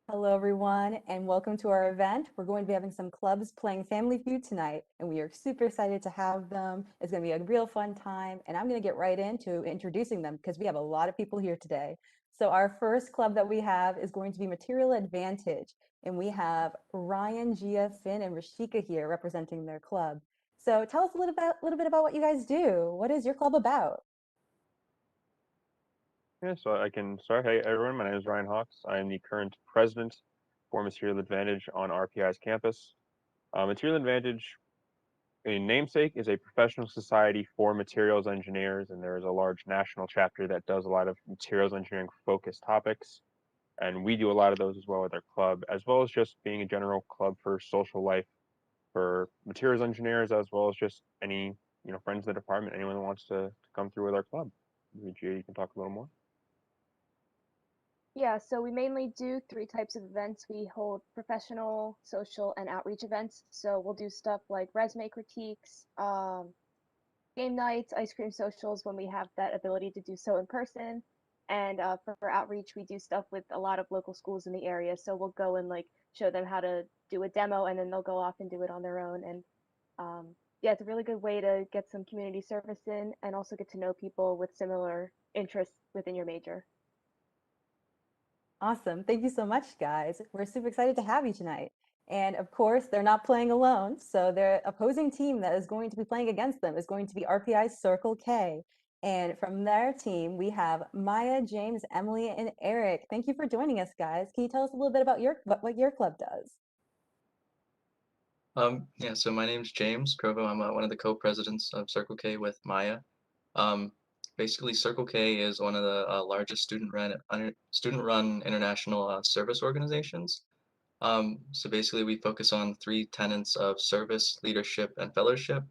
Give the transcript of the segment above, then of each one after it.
Hello, everyone, and welcome to our event. We're going to be having some clubs playing Family Feud tonight, and we are super excited to have them. It's going to be a real fun time, and I'm going to get right into introducing them because we have a lot of people here today. So our first club that we have is going to be Material Advantage, and we have Ryan, Gia, Finn, and Rashika here representing their club. So tell us a little bit about what you guys do. What is your club about? Yeah, so I can start. Hey, everyone, my name is Ryan Hawks. I am the current president for Material Advantage on RPI's campus. Material Advantage, in namesake, is a professional society for materials engineers, and there is a large national chapter that does a lot of materials engineering focused topics. And we do a lot of those as well with our club, as well as just being a general club for social life for materials engineers, as well as just any friends in the department, anyone that wants to come through with our club. Gia, you can talk a little more. Yeah, so we mainly do three types of events. We hold professional, social, and outreach events. So we'll do stuff like resume critiques, game nights, ice cream socials when we have that ability to do so in person. And for outreach, we do stuff with a lot of local schools in the area. So we'll go and like show them how to do a demo, and then they'll go off and do it on their own. And yeah, it's a really good way to get some community service in and also get to know people with similar interests within your major. Awesome. Thank you so much, guys. We're super excited to have you tonight. And of course, they're not playing alone. So their opposing team that is going to be playing against them is going to be RPI's Circle K. And from their team, we have Maya, James, Emily, and Eric. Thank you for joining us, guys. Can you tell us a little bit about what your club does? Yeah, so my name's James Crovo. I'm one of the co-presidents of Circle K with Maya. Um, Basically, Circle K is one of the largest student-run international service organizations. So basically, we focus on three tenets of service, leadership, and fellowship.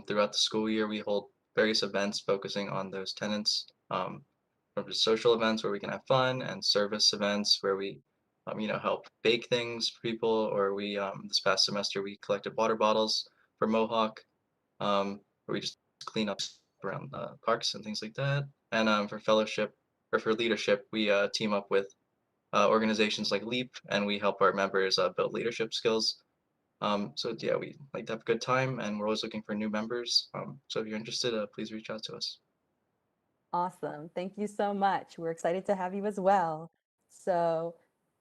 Throughout the school year, we hold various events focusing on those tenets. From just social events where we can have fun, and service events where we, help bake things for people. Or we, this past semester, we collected water bottles for Mohawk, where we just clean up around parks and things like that. And for fellowship or for leadership, we team up with organizations like LEAP, and we help our members build leadership skills. So yeah, we like to have a good time, and we're always looking for new members. So if you're interested, please reach out to us. Awesome. Thank you so much. We're excited to have you as well. So,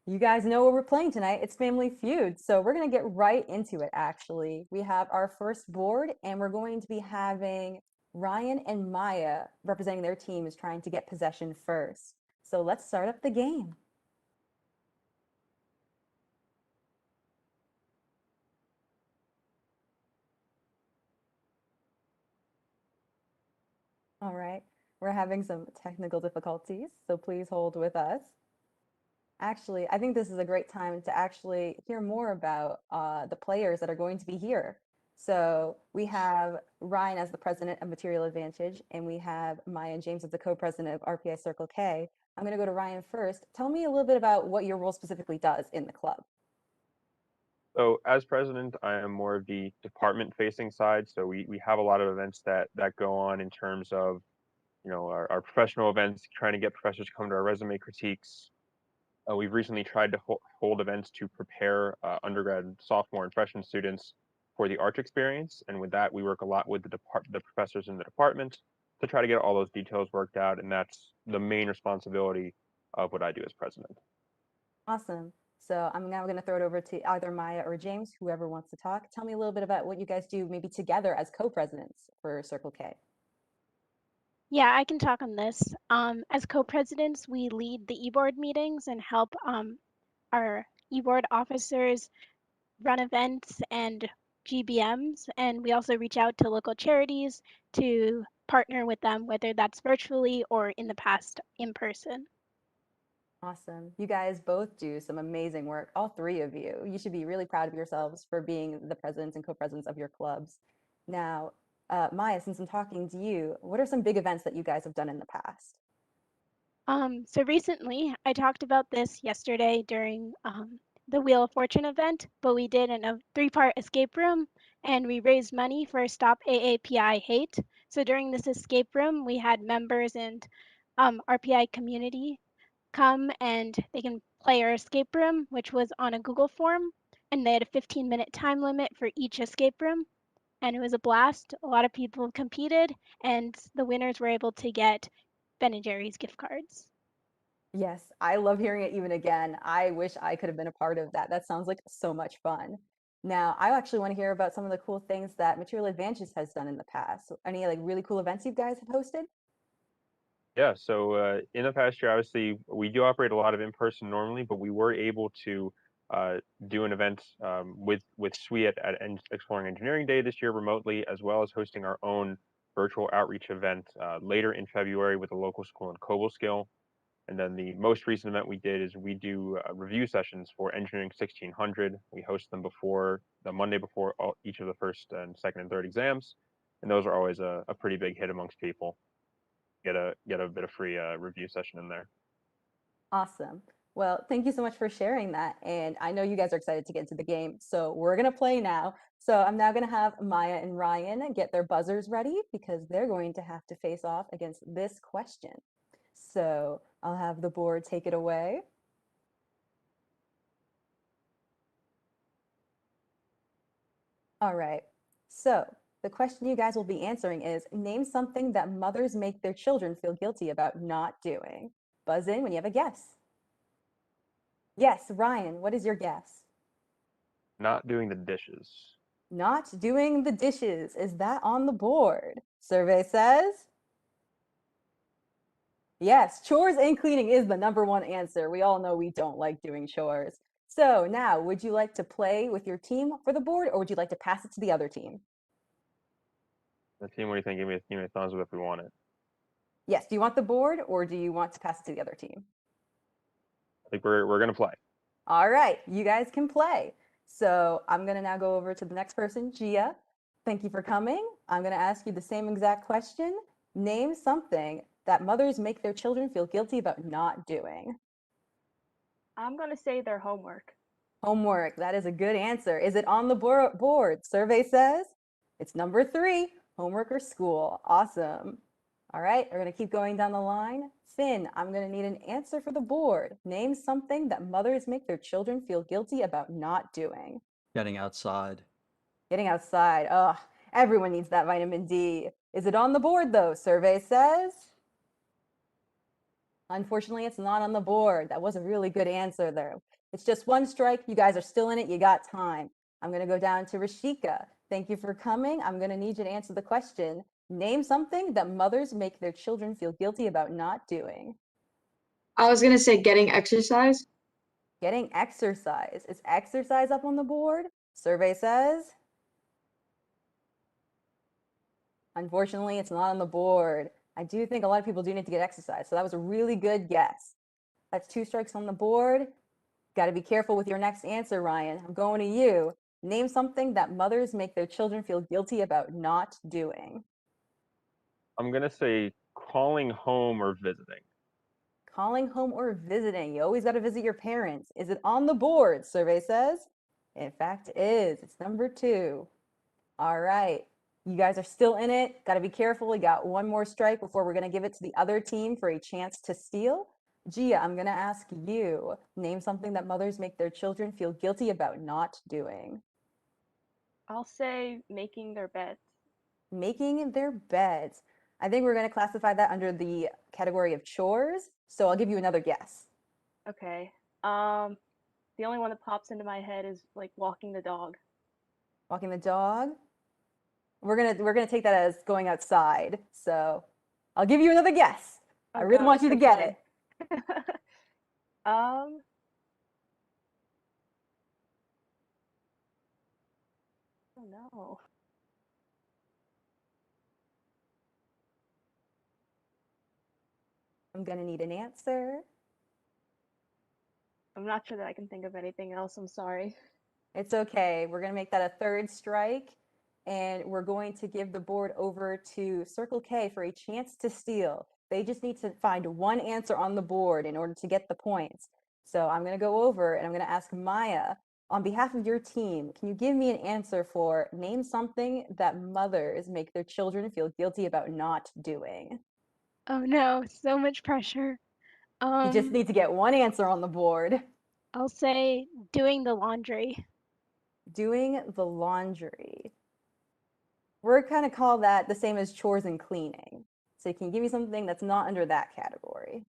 you guys know what we're playing tonight. It's Family Feud. So, we're going to get right into it, actually. We have our first board, and we're going to be having Ryan and Maya representing their teams trying to get possession first. So, let's start up the game. All right. We're having some technical difficulties, so please hold with us. Actually, I think this is a great time to actually hear more about the players that are going to be here. So we have Ryan as the president of Material Advantage, and we have Maya and James as the co-president of RPI Circle K. I'm going to go to Ryan first. Tell me a little bit about what your role specifically does in the club. So as president, I am more of the department facing side. So we have a lot of events that go on in terms of, our professional events, trying to get professors to come to our resume critiques. We've recently tried to hold events to prepare undergrad, sophomore, and freshman students for the Arch experience. And with that, we work a lot with the professors in the department to try to get all those details worked out. And that's the main responsibility of what I do as president. Awesome. So I'm now going to throw it over to either Maya or James, whoever wants to talk. Tell me a little bit about what you guys do, maybe together as co-presidents for Circle K. Yeah, I can talk on this. As co-presidents, we lead the e-board meetings and help our e-board officers run events and GBMs, and we also reach out to local charities to partner with them, whether that's virtually or in the past in person. Awesome. You guys both do some amazing work, all three of you. You should be really proud of yourselves for being the presidents and co-presidents of your clubs. Now, Maya, since I'm talking to you, what are some big events that you guys have done in the past? So recently, I talked about this yesterday during the Wheel of Fortune event, but we did a three-part escape room and we raised money for Stop AAPI Hate. So during this escape room, we had members and RPI community come and they can player escape room, which was on a Google form, and they had a 15-minute time limit for each escape room. And it was a blast. A lot of people competed, and the winners were able to get Ben & Jerry's gift cards. Yes, I love hearing it even again. I wish I could have been a part of that. That sounds like so much fun. Now, I actually want to hear about some of the cool things that Material Advantages has done in the past. So any like really cool events you guys have hosted? Yeah, so in the past year, obviously, we do operate a lot of in-person normally, but we were able to uh, do an event with SWE at Exploring Engineering Day this year remotely, as well as hosting our own virtual outreach event later in February with a local school in Cobleskill. And then the most recent event we did is we do review sessions for Engineering 1600. We host them before the Monday before each of the first and second and third exams, and those are always a pretty big hit amongst people. Get a bit of free review session in there. Awesome. Well, thank you so much for sharing that. And I know you guys are excited to get into the game. So we're going to play now. So I'm now going to have Maya and Ryan get their buzzers ready because they're going to have to face off against this question. So I'll have the board take it away. All right. So the question you guys will be answering is name something that mothers make their children feel guilty about not doing. Buzz in when you have a guess. Yes, Ryan, what is your guess? Not doing the dishes. Not doing the dishes. Is that on the board? Survey says yes, chores and cleaning is the number one answer. We all know we don't like doing chores. So now, would you like to play with your team for the board or would you like to pass it to the other team? The team, what do you think? Give me a thumbs up if we want it. Yes, do you want the board or do you want to pass it to the other team? I think we're gonna play. All right, you guys can play. So I'm gonna now go over to the next person, Gia. Thank you for coming. I'm gonna ask you the same exact question. Name something that mothers make their children feel guilty about not doing. I'm gonna say their homework. Homework, that is a good answer. Is it on the board? Survey says it's number 3, homework or school. Awesome. All right, we're gonna keep going down the line. Finn, I'm gonna need an answer for the board. Name something that mothers make their children feel guilty about not doing. Getting outside. Getting outside. Ugh, everyone needs that vitamin D. Is it on the board though? Survey says. Unfortunately, it's not on the board. That was a really good answer though. It's just one strike. You guys are still in it. You got time. I'm going to go down to Rashika. Thank you for coming. I'm going to need you to answer the question. Name something that mothers make their children feel guilty about not doing. I was gonna say getting exercise. Getting exercise. Is exercise up on the board? Survey says. Unfortunately, it's not on the board. I do think a lot of people do need to get exercise. So that was a really good guess. That's 2 strikes on the board. Got to be careful with your next answer, Ryan. I'm going to you. Name something that mothers make their children feel guilty about not doing. I'm gonna say calling home or visiting. Calling home or visiting. You always got to visit your parents. Is it on the board? Survey says. In fact, it is. It's number 2. All right. You guys are still in it. Got to be careful. We got one more strike before we're going to give it to the other team for a chance to steal. Gia, I'm going to ask you. Name something that mothers make their children feel guilty about not doing. I'll say making their beds. Making their beds. I think we're going to classify that under the category of chores. So I'll give you another guess. Okay. The only one that pops into my head is like walking the dog. Walking the dog. We're gonna take that as going outside. So I'll give you another guess. I Oh really want gosh, you to get okay. it. Oh no. I'm gonna need an answer. I'm not sure that I can think of anything else. I'm sorry. It's okay. We're gonna make that a 3rd strike, and we're going to give the board over to Circle K for a chance to steal. They just need to find one answer on the board in order to get the points. So I'm gonna go over and I'm gonna ask Maya, on behalf of your team, can you give me an answer for name something that mothers make their children feel guilty about not doing? Oh no, so much pressure. You just need to get one answer on the board. I'll say doing the laundry. Doing the laundry. We're kind of call that the same as chores and cleaning. So you can give me something that's not under that category.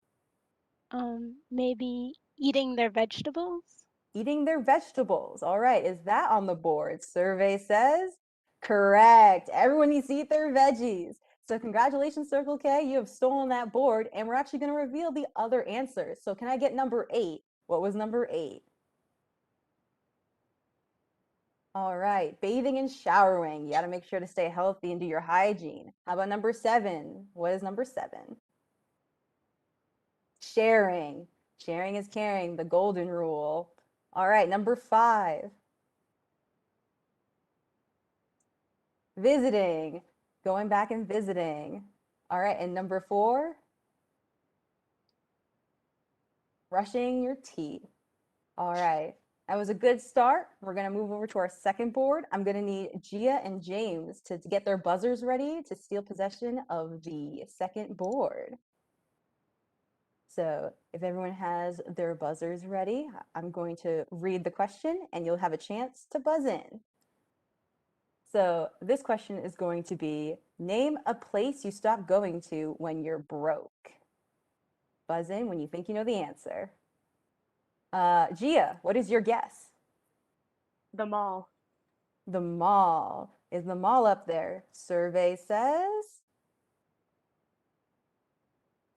Maybe eating their vegetables. Eating their vegetables. All right, is that on the board? Survey says correct. Everyone needs to eat their veggies. So congratulations, Circle K. You have stolen that board, and we're actually going to reveal the other answers. So can I get number 8? What was number 8? All right, bathing and showering. You got to make sure to stay healthy and do your hygiene. How about number 7? What is number 7? Sharing. Sharing is caring, the golden rule. All right, number 5. Visiting. Going back and visiting. All right, and number 4? Brushing your teeth. All right, that was a good start. We're going to move over to our second board. I'm going to need Gia and James to get their buzzers ready to steal possession of the second board. So if everyone has their buzzers ready, I'm going to read the question and you'll have a chance to buzz in. So this question is going to be, name a place you stop going to when you're broke. Buzz in when you think you know the answer. Gia, what is your guess? The mall. The mall. Is the mall up there? Survey says.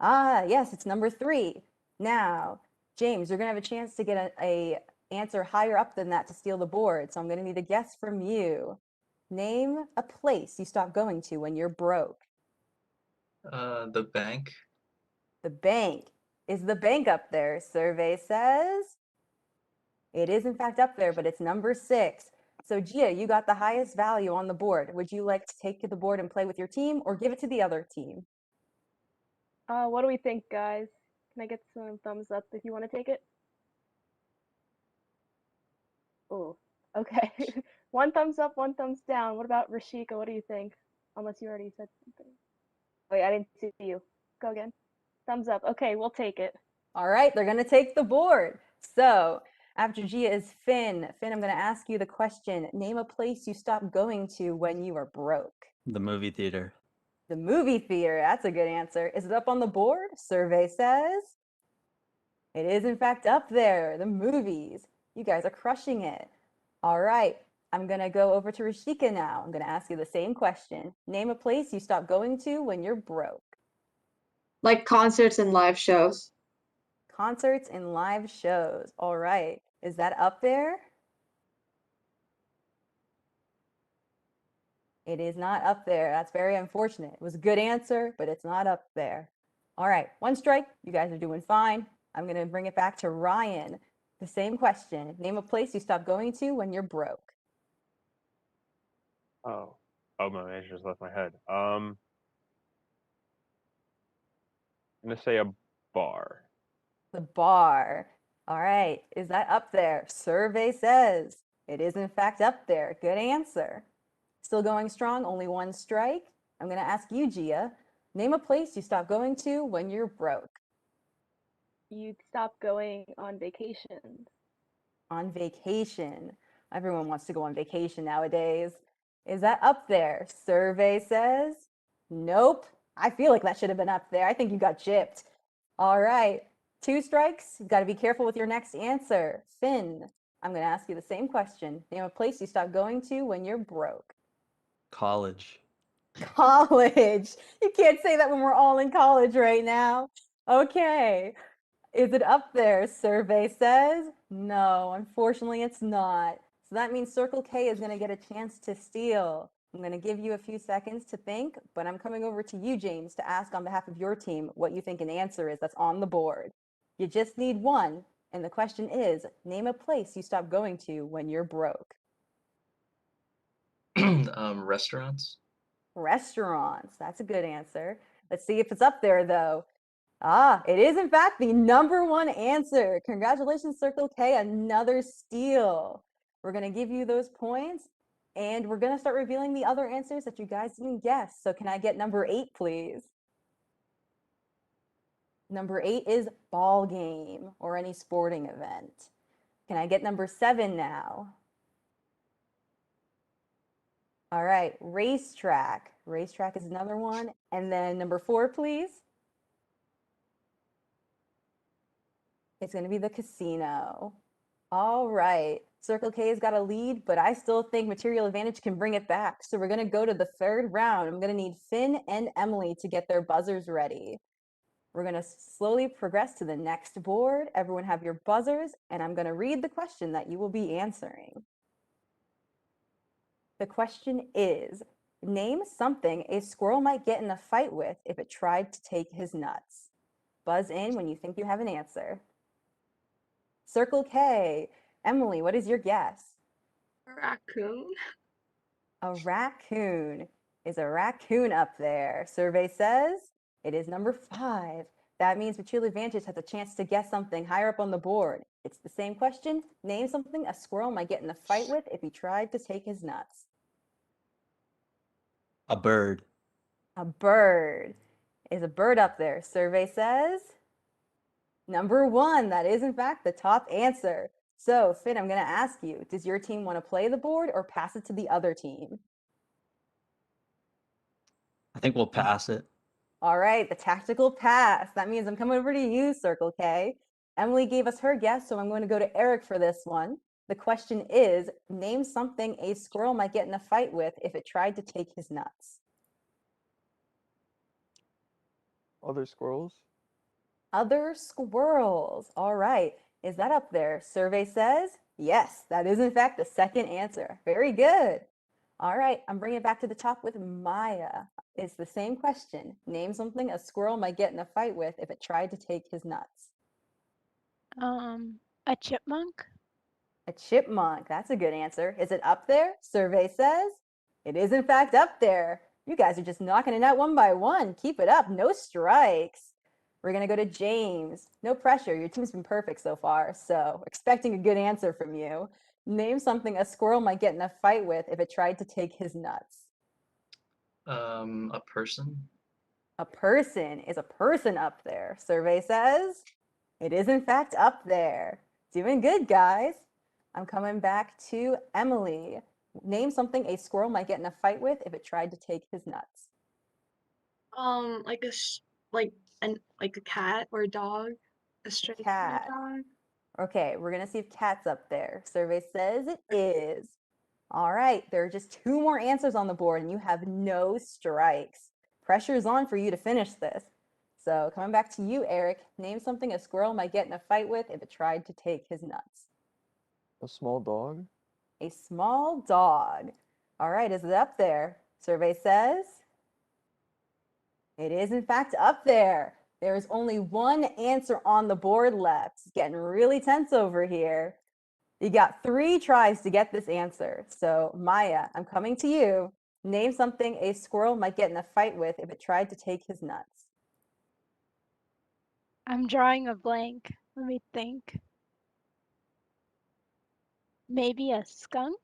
Yes, it's number 3. Now, James, you're gonna have a chance to get a answer higher up than that to steal the board. So I'm gonna need a guess from you. Name a place you stop going to when you're broke. The bank. The bank. Is the bank up there? Survey says. It is in fact up there, but it's number 6. So Gia, you got the highest value on the board. Would you like to take the board and play with your team or give it to the other team? What do we think, guys? Can I get some thumbs up if you want to take it? Oh, okay. One thumbs up, one thumbs down. What about Rashika? What do you think? Unless you already said something. Wait, I didn't see you. Go again. Thumbs up. Okay, we'll take it. All right, they're gonna take the board. So after Gia is Finn. Finn, I'm gonna ask you the question. Name a place you stop going to when you are broke. The movie theater. The movie theater, that's a good answer. Is it up on the board? Survey says. It is in fact up there, the movies. You guys are crushing it. All right, I'm gonna go over to Rashika now. I'm gonna ask you the same question. Name a place you stop going to when you're broke. Like concerts and live shows. Concerts and live shows. All right, is that up there? It is not up there. That's very unfortunate. It was a good answer, but it's not up there. All right, 1 strike. You guys are doing fine. I'm going to bring it back to Ryan. The same question. Name a place you stop going to when you're broke. Oh, my answer just left my head. I'm gonna say a bar. The bar. All right, is that up there? Survey says it is in fact up there. Good answer. Still going strong, only 1 strike. I'm going to ask you, Gia. Name a place you stop going to when you're broke. You'd stop going on vacations. On vacation. Everyone wants to go on vacation nowadays. Is that up there? Survey says nope. I feel like that should have been up there. I think you got chipped. All right, 2 strikes. You've got to be careful with your next answer. Finn, I'm going to ask you the same question. Name a place you stop going to when you're broke. College. College. You can't say that when we're all in college right now. Okay. Is it up there? Survey says no. Unfortunately, it's not. So that means Circle K is going to get a chance to steal. I'm going to give you a few seconds to think, but I'm coming over to you, James, to ask on behalf of your team what you think an answer is that's on the board. You just need one, and the question is, name a place you stop going to when you're broke. Restaurants. Restaurants. That's a good answer. Let's see if it's up there, though. It is in fact the number 1 answer. Congratulations, Circle K, another steal. We're going to give you those points, and we're going to start revealing the other answers that you guys didn't guess. So can I get number 8, please? Number 8 is ball game or any sporting event. Can I get number 7 now? All right, racetrack. Racetrack is another one. And then number 4, please. It's going to be the casino. All right, Circle K's got a lead, but I still think Material Advantage can bring it back. So we're going to go to the 3rd round. I'm going to need Finn and Emily to get their buzzers ready. We're going to slowly progress to the next board. Everyone have your buzzers, and I'm going to read the question that you will be answering. The question is, name something a squirrel might get in a fight with if it tried to take his nuts. Buzz in when you think you have an answer. Circle K. Emily, what is your guess? A raccoon. A raccoon. Is a raccoon up there? Survey says it is number 5. That means Material Advantage has a chance to guess something higher up on the board. It's the same question. Name something a squirrel might get in a fight with if he tried to take his nuts. A bird. A bird. Is a bird up there? Survey says number 1. That is, in fact, the top answer. So, Finn, I'm going to ask you, does your team want to play the board or pass it to the other team? I think we'll pass it. All right, the tactical pass. That means I'm coming over to you, Circle K. Emily gave us her guess, so I'm going to go to Eric for this one. The question is, name something a squirrel might get in a fight with if it tried to take his nuts. Other squirrels? Other squirrels. All right, is that up there? Survey says yes, that is in fact the second answer. Very good. All right, I'm bringing it back to the top with Maya. It's the same question. Name something a squirrel might get in a fight with if it tried to take his nuts. A chipmunk. A chipmunk. That's a good answer. Is it up there? Survey says it is in fact up there. You guys are just knocking it out one by one. Keep it up. No strikes. We're going to go to James. No pressure. Your team's been perfect so far, so expecting a good answer from you. Name something a squirrel might get in a fight with if it tried to take his nuts. A person. A person. Is a person up there? Survey says it is in fact up there. Doing good, guys. I'm coming back to Emily. Name something a squirrel might get in a fight with if it tried to take his nuts. Like like a cat or a dog. A stray Cat. dog. Okay, we're gonna see if cat's up there. Survey says it is. All right, there are just 2 more answers on the board and you have no strikes. Pressure is on for you to finish this. So coming back to you, Eric, name something a squirrel might get in a fight with if it tried to take his nuts. A small dog? A small dog. All right, is it up there? Survey says it is in fact up there. There is only 1 answer on the board left. It's getting really tense over here. You got 3 tries to get this answer. So Maya, I'm coming to you. Name something a squirrel might get in a fight with if it tried to take his nuts. I'm drawing a blank. Let me think. Maybe a skunk?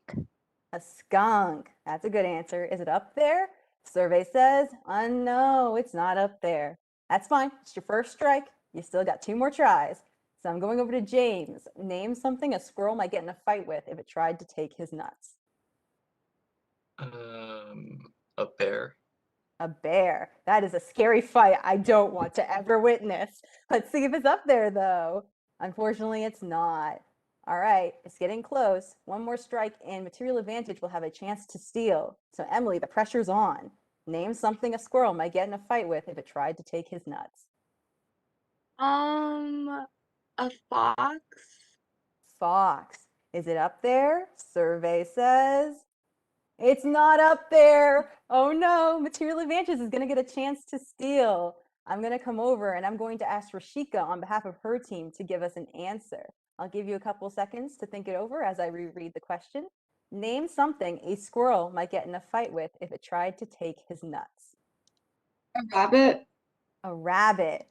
A skunk. That's a good answer. Is it up there? Survey says, no, it's not up there. That's fine. It's your first strike. You still got 2 more tries. So I'm going over to James. Name something a squirrel might get in a fight with if it tried to take his nuts. A bear. A bear. That is a scary fight I don't want to ever witness. Let's see if it's up there, though. Unfortunately, it's not. All right, it's getting close. 1 more strike and Material Advantage will have a chance to steal. So Emily, the pressure's on. Name something a squirrel might get in a fight with if it tried to take his nuts. A fox. Fox. Is it up there? Survey says it's not up there. Oh no, Material Advantage is going to get a chance to steal. I'm going to come over and I'm going to ask Rashika on behalf of her team to give us an answer. I'll give you a couple seconds to think it over as I reread the question. Name something a squirrel might get in a fight with if it tried to take his nuts. A rabbit. A rabbit.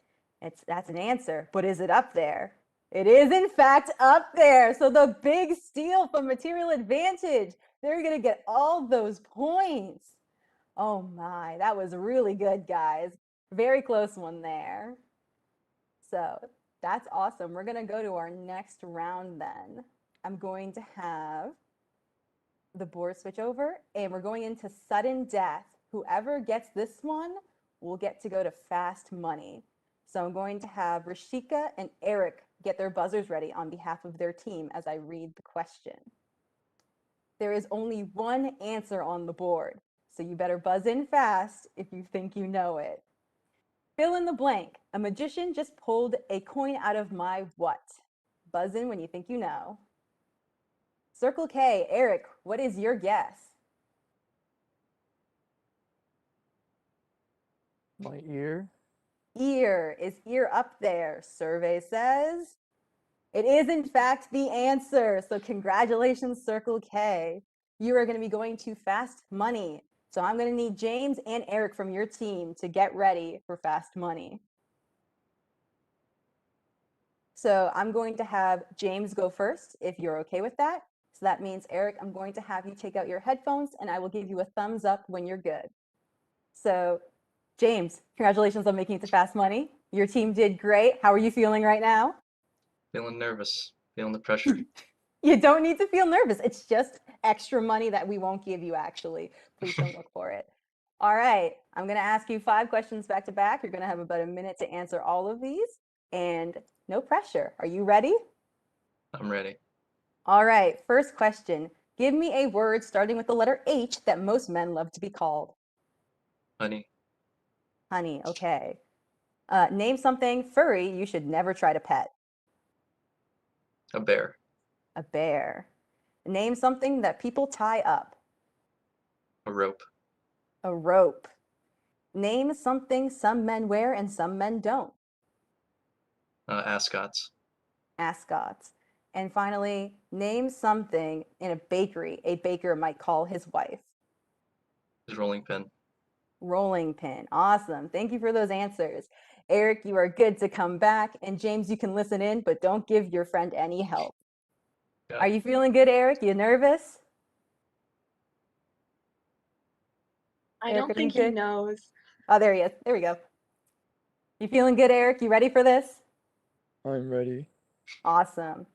That's an answer, but is it up there? It is in fact up there. So the big steal from Material Advantage. They're going to get all those points. Oh my, that was really good, guys. Very close one there. So that's awesome. We're going to go to our next round then. I'm going to have the board switch over and we're going into sudden death. Whoever gets this one will get to go to fast money. So I'm going to have Rashika and Eric get their buzzers ready on behalf of their team as I read the question. There is only one answer on the board, so you better buzz in fast if you think you know it. Fill in the blank. A magician just pulled a coin out of my what? Buzz in when you think you know. Circle K, Eric, what is your guess? My ear. Ear. Is ear up there? Survey says it is in fact the answer. So congratulations, Circle K. You are going to be going to fast money. So I'm going to need James and Eric from your team to get ready for fast money. So I'm going to have James go first if you're okay with that. So that means, Eric, I'm going to have you take out your headphones and I will give you a thumbs up when you're good. So James, congratulations on making it to fast money. Your team did great. How are you feeling right now? Feeling nervous, feeling the pressure. You don't need to feel nervous. It's just extra money that we won't give you, actually. Please don't look for it. All right. I'm going to ask you 5 questions back to back. You're going to have about a minute to answer all of these. And no pressure. Are you ready? I'm ready. All right. First question. Give me a word starting with the letter H that most men love to be called. Honey, Honey. Okay. Name something furry you should never try to pet. a bear, A bear. Name something that people tie up. a rope, A rope. Name something some men wear and some men don't. ascots, Ascots. And finally, name something in a bakery a baker might call his wife. his rolling pin. Rolling pin. Awesome. Thank you for those answers. Eric, you are good to come back. And James, you can listen in, but don't give your friend any help. Got Are it. you feeling good, Eric? You nervous? I Eric, don't are you think he good? knows. Oh, there he is. There we go. You feeling good, Eric? You ready for this? I'm ready. Awesome.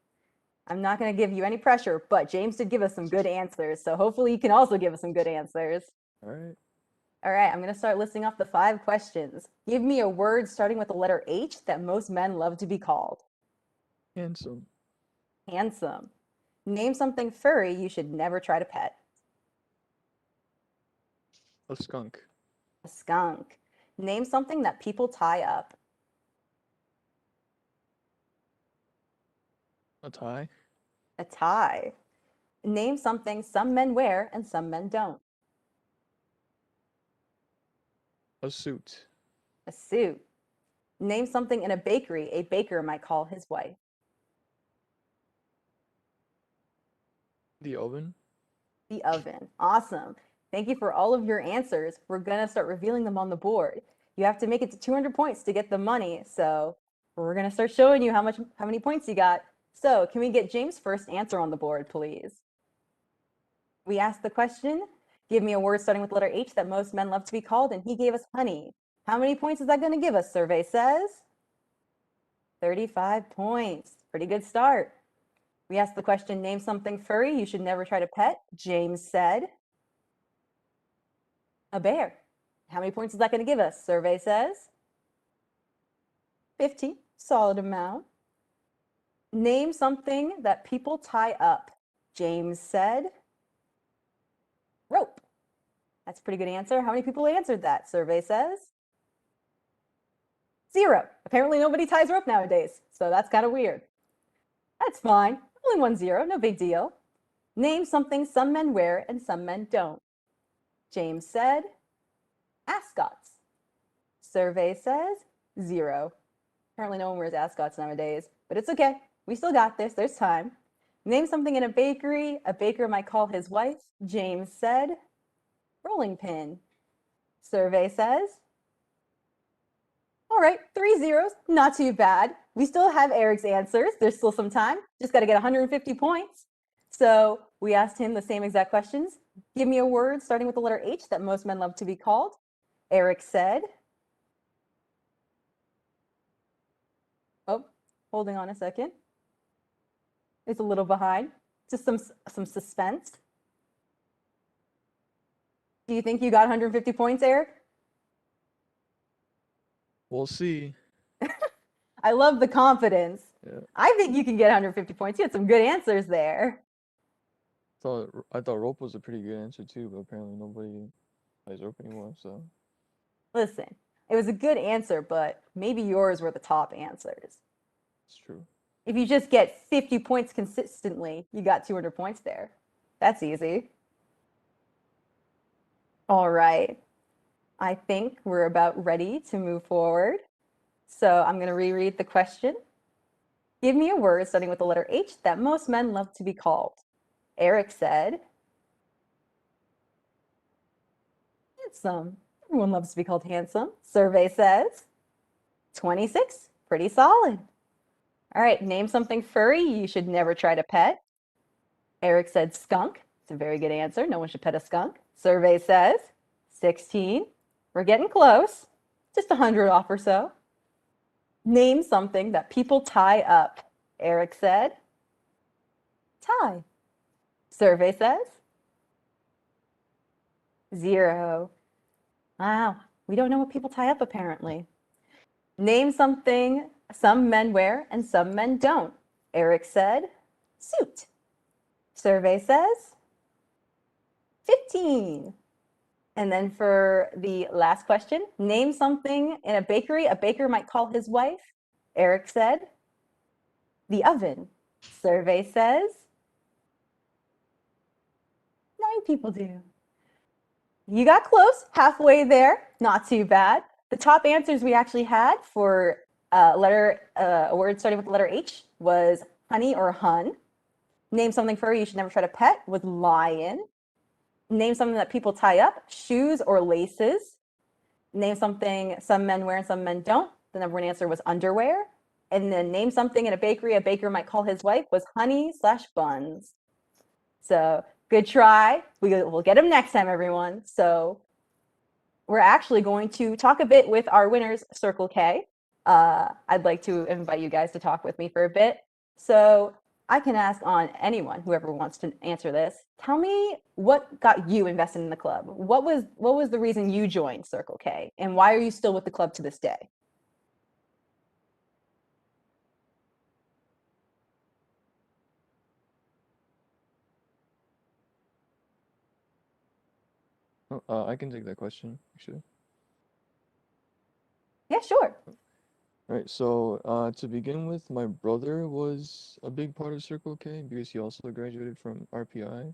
I'm not going to give you any pressure, but James did give us some good answers. So hopefully you can also give us some good answers. All right. All right, I'm going to start listing off the 5 questions. Give me a word starting with the letter H that most men love to be called. Handsome. Handsome. Name something furry you should never try to pet. A skunk. A skunk. Name something that people tie up. A tie. A tie. Name something some men wear and some men don't. A suit. A suit. Name something in a bakery a baker might call his wife. The oven. The oven. Awesome. Thank you for all of your answers. We're going to start revealing them on the board. You have to make it to 200 points to get the money. So we're going to start showing you how many points you got. So can we get James' first answer on the board, please? We asked the question, give me a word starting with letter H that most men love to be called, and he gave us honey. How many points is that going to give us? Survey says 35 points. Pretty good start. We asked the question, name something furry you should never try to pet. James said a bear. How many points is that going to give us? Survey says 50. Solid amount. Name something that people tie up. James said rope. That's a pretty good answer. How many people answered that? Survey says 0. Apparently nobody ties rope nowadays, so that's kind of weird. That's fine. Only 1 0, no big deal. Name something some men wear and some men don't. James said ascots. Survey says 0. Apparently no one wears ascots nowadays, but it's okay. We still got this. There's time. Name something in a bakery a baker might call his wife. James said rolling pin. Survey says all right, 3 zeros, not too bad. We still have Eric's answers. There's still some time. Just got to get 150 points. So we asked him the same exact questions. Give me a word starting with the letter H that most men love to be called. Eric said Holding on a second. It's a little behind. Just some suspense. Do you think you got 150 points, Eric? We'll see. I love the confidence. Yeah. I think you can get 150 points. You had some good answers there. I thought rope was a pretty good answer too, but apparently nobody plays rope anymore. So Listen, it was a good answer, but maybe yours were the top answers. it's true. If you just get 50 points consistently, you got 200 points there. That's easy. All right. I think we're about ready to move forward. So I'm going to reread the question. Give me a word starting with the letter H that most men love to be called. Eric said, handsome. Everyone loves to be called handsome. Survey says, 26. Pretty solid. All right, name something furry you should never try to pet. Eric said skunk. It's a very good answer. No one should pet a skunk. Survey says 16. We're getting close. Just 100 off or so. Name something that people tie up. Eric said tie. Survey says 0. Wow, we don't know what people tie up apparently. Name something some men wear and some men don't. Eric said suit. Survey says 15. And then for the last question, name something in a baker might call his wife. Eric said the oven. Survey says 9 people do. You got close, halfway there, not too bad. The top answers we actually had for a word starting with the letter H was honey or hun. Name something furry you should never try to pet was lion. Name something that people tie up, shoes or laces. Name something some men wear and some men don't. The number one answer was underwear. And then name something in a baker might call his wife was honey/buns. So good try. We'll get them next time, everyone. So we're actually going to talk a bit with our winners, Circle K. I'd like to invite you guys to talk with me for a bit. So I can ask on anyone, whoever wants to answer this. Tell me what got you invested in the club. What was the reason you joined Circle K, and why are you still with the club to this day? Oh, I can take that question actually. Yeah, sure. All right, so to begin with, my brother was a big part of Circle K because he also graduated from RPI,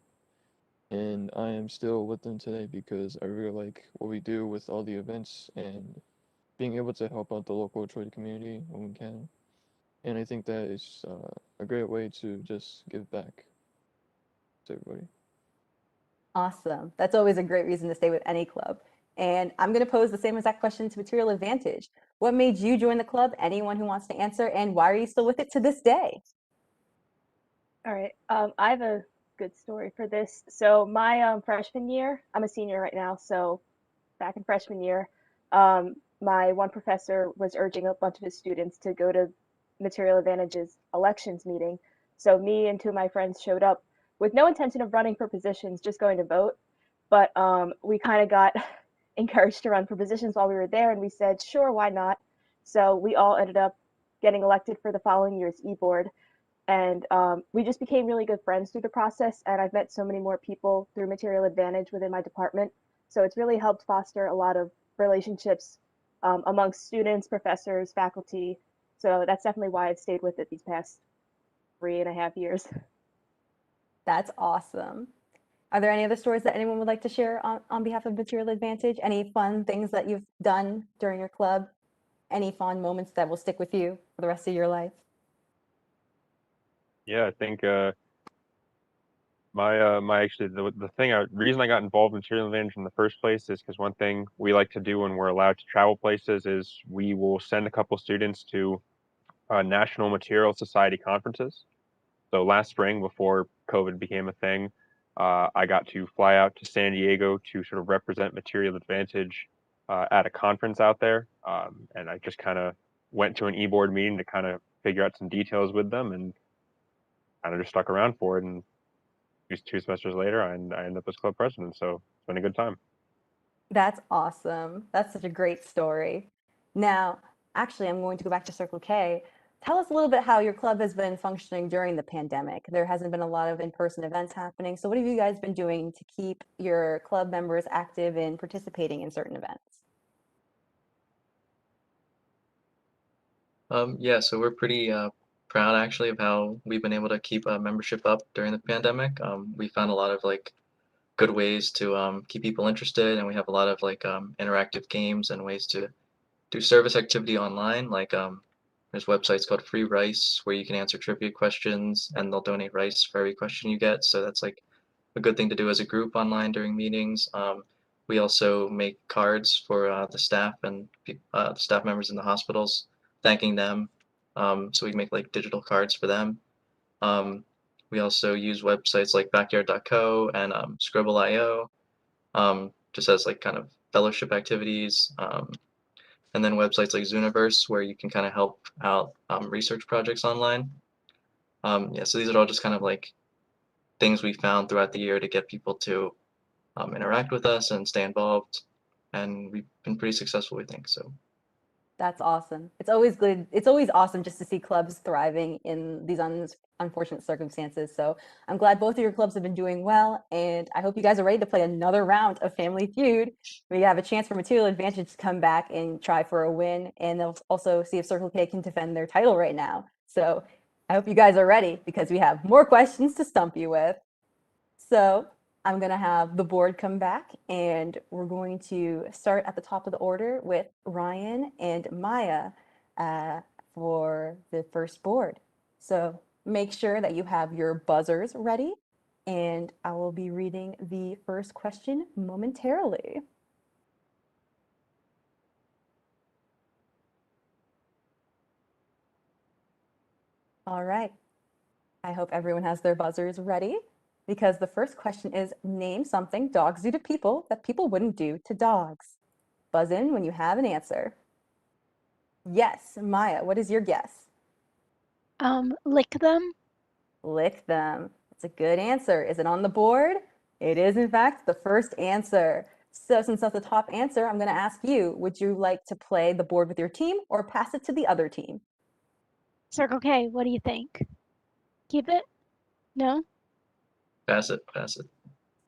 and I am still with them today because I really like what we do with all the events and being able to help out the local Detroit community when we can. And I think that is a great way to just give back to everybody. Awesome. That's always a great reason to stay with any club. And I'm going to pose the same exact question to Material Advantage. What made you join the club? Anyone who wants to answer, and why are you still with it to this day? All right. I have a good story for this. So my freshman year, I'm a senior right now. So back in freshman year, my one professor was urging a bunch of his students to go to Material Advantage's elections meeting. So me and 2 of my friends showed up with no intention of running for positions, just going to vote. But we kind of got encouraged to run for positions while we were there, and we said, sure, why not? So we all ended up getting elected for the following year's e-board. And we just became really good friends through the process. And I've met so many more people through Material Advantage within my department. So it's really helped foster a lot of relationships amongst students, professors, faculty. So that's definitely why I've stayed with it these past 3.5 years. That's awesome. Are there any other stories that anyone would like to share on behalf of Material Advantage? Any fun things that you've done during your club? Any fond moments that will stick with you for the rest of your life? Yeah, I think my actually the reason I got involved in Material Advantage in the first place is because one thing we like to do when we're allowed to travel places is we will send a couple students to National Material Society conferences. So last spring, before COVID became a thing, I got to fly out to San Diego to sort of represent Material Advantage at a conference out there, and I just kind of went to an e-board meeting to kind of figure out some details with them, and kind of just stuck around for it. And these 2 semesters later, I ended up as club president. So it's been a good time. That's awesome. That's such a great story. Now, actually, I'm going to go back to Circle K. Tell us a little bit how your club has been functioning during the pandemic. There hasn't been a lot of in-person events happening. So what have you guys been doing to keep your club members active in participating in certain events? Yeah, so we're pretty proud actually of how we've been able to keep membership up during the pandemic. We found a lot of like good ways to keep people interested, and we have a lot of like interactive games and ways to do service activity online. Like there's websites called Free Rice where you can answer trivia questions and they'll donate rice for every question you get. So that's like a good thing to do as a group online during meetings. We also make cards for the staff and the staff members in the hospitals, thanking them. So we make like digital cards for them. Um, we also use websites like backyard.co and Scribble.io, just as like kind of fellowship activities. And then websites like Zooniverse where you can kind of help out research projects online. Yeah, so these are all just kind of like things we found throughout the year to get people to interact with us and stay involved. And we've been pretty successful, we think. So That's awesome. It's always good. It's always awesome just to see clubs thriving in these unfortunate circumstances. So I'm glad both of your clubs have been doing well, and I hope you guys are ready to play another round of Family Feud. We have a chance for Material Advantage to come back and try for a win, and they'll also see if Circle K can defend their title right now. So I hope you guys are ready because we have more questions to stump you with. So I'm going to have the board come back and we're going to start at the top of the order with Ryan and Maya for the first board. So make sure that you have your buzzers ready and I will be reading the first question momentarily. All right. I hope everyone has their buzzers ready because the first question is name something dogs do to people that people wouldn't do to dogs. Buzz in when you have an answer. Yes, Maya, what is your guess? Lick them. Lick them. That's a good answer. Is it on the board? It is, in fact, the first answer. So since that's the top answer, I'm going to ask you, would you like to play the board with your team or pass it to the other team? Circle K, what do you think? Keep it? No? pass it, pass it.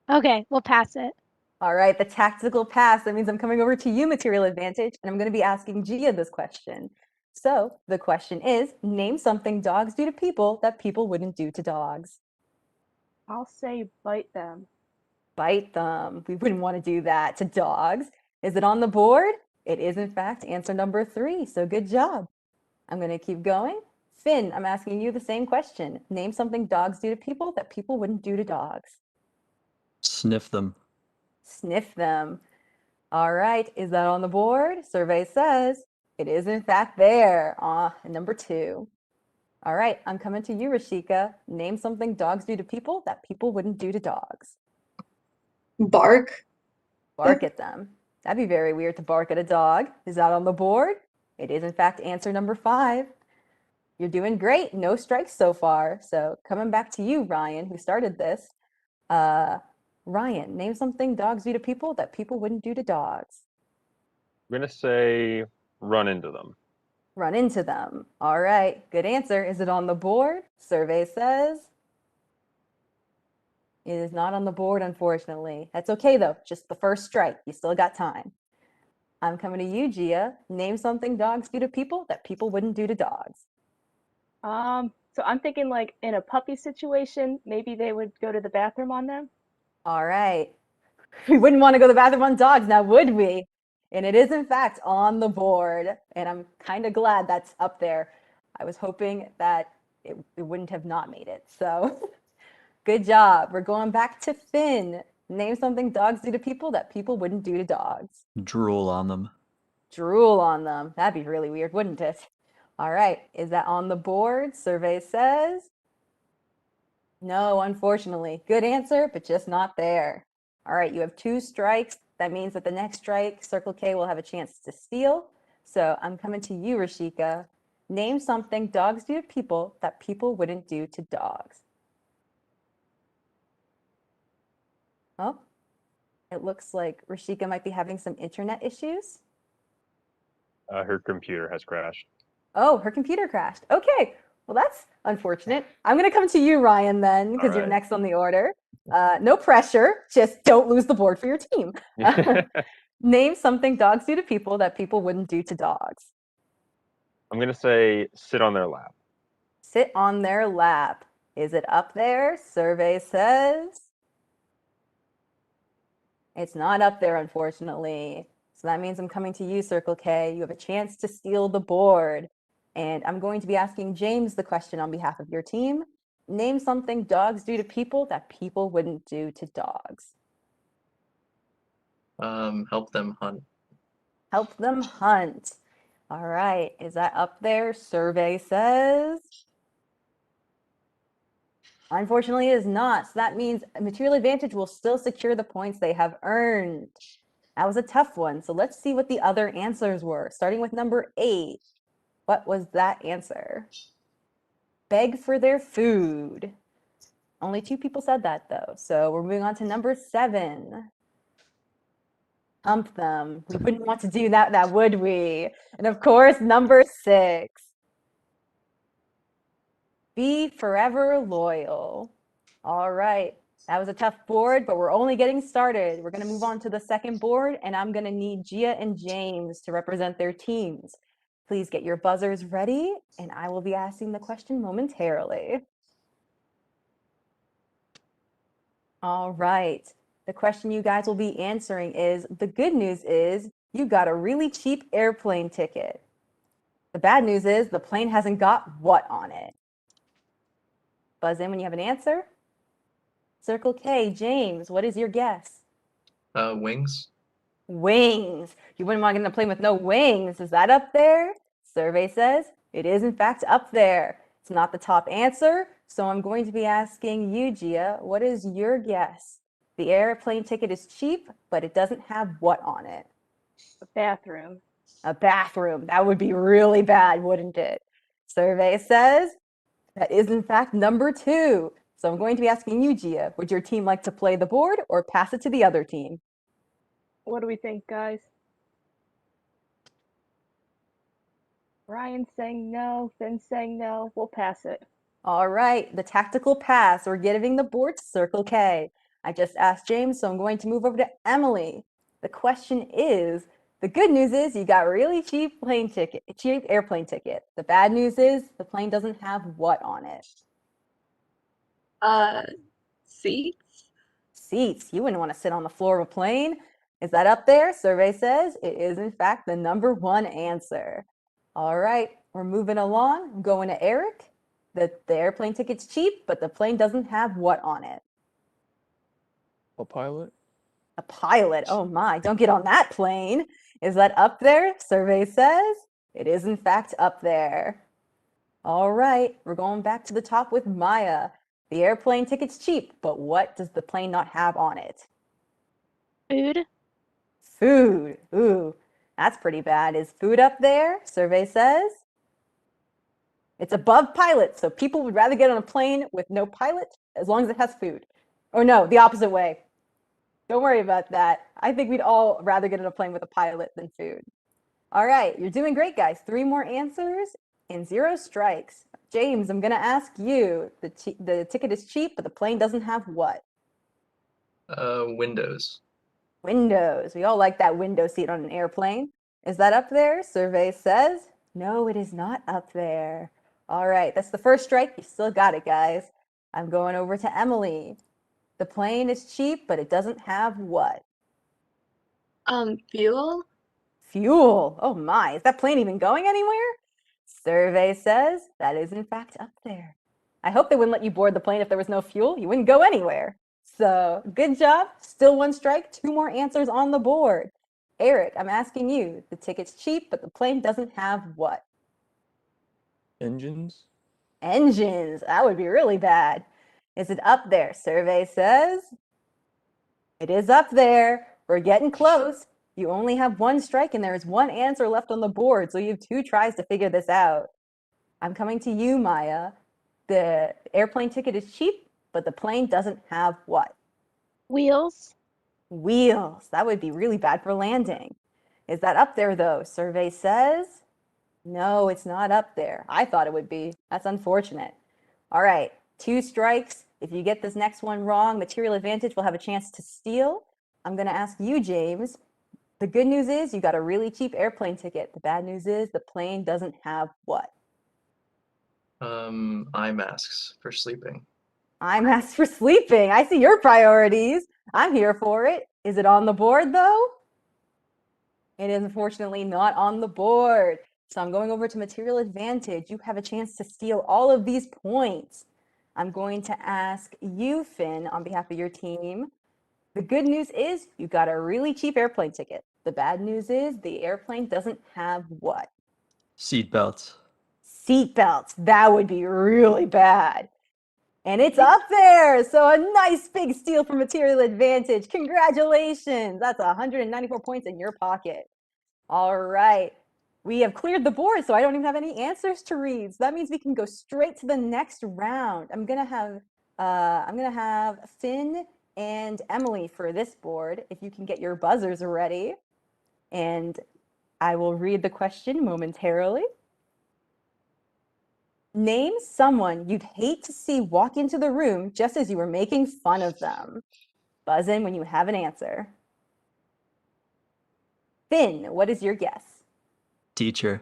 Okay, we'll pass it. All right, the tactical pass. That means I'm coming over to you, Material Advantage, and I'm going to be asking Gia this question. So the question is, name something dogs do to people that people wouldn't do to dogs. I'll say bite them. Bite them. We wouldn't want to do that to dogs. Is it on the board? It is, in fact, answer number 3. So good job. I'm going to keep going. Finn, I'm asking you the same question. Name something dogs do to people that people wouldn't do to dogs. Sniff them. Sniff them. All right, is that on the board? Survey says it is in fact there. Number 2. All right, I'm coming to you, Rashika. Name something dogs do to people that people wouldn't do to dogs. Bark. Bark at them. That'd be very weird to bark at a dog. Is that on the board? It is in fact answer number 5. You're doing great. No strikes so far. So coming back to you, Ryan, who started this. Ryan, name something dogs do to people that people wouldn't do to dogs. I'm gonna say run into them. Run into them. All right, good answer. Is it on the board? Survey says it is not on the board, unfortunately. That's okay though, just the first strike. You still got time. I'm coming to you, Gia. Name something dogs do to people that people wouldn't do to dogs. So I'm thinking like in a puppy situation, maybe they would go to the bathroom on them. All right. We wouldn't want to go to the bathroom on dogs now, would we? And it is in fact on the board. And I'm kind of glad that's up there. I was hoping that it wouldn't have not made it. So good job. We're going back to Finn. Name something dogs do to people that people wouldn't do to dogs. Drool on them. Drool on them. That'd be really weird, wouldn't it? All right. Is that on the board? Survey says no, unfortunately. Good answer, but just not there. All right, you have 2 strikes. That means that the next strike, Circle K will have a chance to steal. So I'm coming to you, Rashika. Name something dogs do to people that people wouldn't do to dogs. Oh, it looks like Rashika might be having some internet issues. Her computer has crashed. Oh, her computer crashed. Okay, well, that's unfortunate. I'm going to come to you, Ryan, then, because you're right. next on the order. No pressure, just don't lose the board for your team. Name something dogs do to people that people wouldn't do to dogs. I'm going to say sit on their lap. Sit on their lap. Is it up there? Survey says it's not up there, unfortunately. So that means I'm coming to you, Circle K. You have a chance to steal the board. And I'm going to be asking James the question on behalf of your team. Name something dogs do to people that people wouldn't do to dogs. Help them hunt. Help them hunt. All right, is that up there? Survey says. Unfortunately, it is not. So that means Material Advantage will still secure the points they have earned. That was a tough one. So let's see what the other answers were. Starting with number 8. What was that answer? Beg for their food. Only 2 people said that, though. So we're moving on to number 7. Hump them. We wouldn't want to do that, would we? And of course, number 6. Be forever loyal. All right. That was a tough board, but we're only getting started. We're going to move on to the second board, and I'm going to need Gia and James to represent their teams. Please get your buzzers ready, and I will be asking the question momentarily. All right. The question you guys will be answering is, the good news is you got a really cheap airplane ticket. The bad news is the plane hasn't got what on it? Buzz in when you have an answer. Circle K, James, what is your guess? Wings. Wings. You wouldn't want to get in a plane with no wings. Is that up there? Survey says it is in fact up there. It's not the top answer, so I'm going to be asking you, Gia, what is your guess? The airplane ticket is cheap, but it doesn't have what on it? A bathroom. A bathroom. That would be really bad, wouldn't it? Survey says that is in fact number 2. So I'm going to be asking you, Gia, would your team like to play the board or pass it to the other team? What do we think, guys? Ryan's saying no, Finn's saying no. We'll pass it. All right, the tactical pass. We're giving the board to Circle K. I just asked James, so I'm going to move over to Emily. The question is, the good news is you got a really cheap airplane ticket. The bad news is the plane doesn't have what on it? Seats. Seats. You wouldn't want to sit on the floor of a plane. Is that up there? Survey says it is in fact the number 1 answer. All right, we're moving along. I'm going to Eric. The airplane ticket's cheap, but the plane doesn't have what on it? A pilot? A pilot. Oh my, don't get on that plane. Is that up there? Survey says it is in fact up there. All right, we're going back to the top with Maya. The airplane ticket's cheap, but what does the plane not have on it? Food. Food. Ooh, that's pretty bad. Is food up there? Survey says it's above pilot, so people would rather get on a plane with no pilot as long as it has food. Or no, the opposite way. Don't worry about that. I think we'd all rather get on a plane with a pilot than food. All right, you're doing great, guys. 3 more answers and 0 strikes. James, I'm going to ask you. The ticket is cheap, but the plane doesn't have what? Windows. Windows. We all like that window seat on an airplane. Is that up there? Survey says no, it is not up there. All right, that's the first strike. You still got it, guys. I'm going over to Emily. The plane is cheap, but it doesn't have what? Fuel. Fuel. Oh my, is that plane even going anywhere? Survey says that is in fact up there. I hope they wouldn't let you board the plane if there was no fuel. You wouldn't go anywhere. So good job. Still 1 strike, 2 more answers on the board. Eric, I'm asking you. The ticket's cheap, but the plane doesn't have what? Engines? Engines. That would be really bad. Is it up there? Survey says it is up there. We're getting close. You only have 1 strike and there is 1 answer left on the board, so you have 2 tries to figure this out. I'm coming to you, Maya. The airplane ticket is cheap, but the plane doesn't have what? Wheels. Wheels. That would be really bad for landing. Is that up there though? Survey says no, it's not up there. I thought it would be. That's unfortunate. All right, 2 strikes. If you get this next one wrong, Material Advantage will have a chance to steal. I'm going to ask you, James. The good news is you got a really cheap airplane ticket. The bad news is the plane doesn't have what? Eye masks for sleeping. I'm asked for sleeping. I see your priorities. I'm here for it. Is it on the board though? It is unfortunately not on the board. So I'm going over to Material Advantage. You have a chance to steal all of these points. I'm going to ask you, Finn, on behalf of your team. The good news is you got a really cheap airplane ticket. The bad news is the airplane doesn't have what? Seatbelts. Seatbelts. That would be really bad. And it's up there. So a nice big steal for Material Advantage. Congratulations. That's 194 points in your pocket. All right. We have cleared the board, so I don't even have any answers to read. So that means we can go straight to the next round. I'm gonna have Finn and Emily for this board. If you can get your buzzers ready, and I will read the question momentarily. Name someone you'd hate to see walk into the room just as you were making fun of them. Buzz in when you have an answer. Finn, what is your guess? Teacher.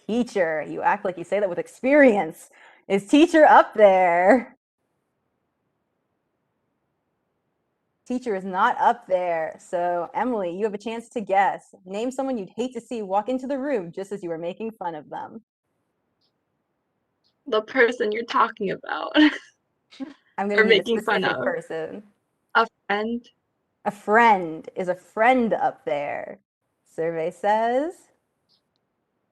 Teacher. You act like you say that with experience. Is teacher up there? Teacher is not up there. So, Emily, you have a chance to guess. Name someone you'd hate to see walk into the room just as you were making fun of them. The person you're talking about. I'm going Or to need a making fun specific of. person. A friend. A friend. Is a friend up there? Survey says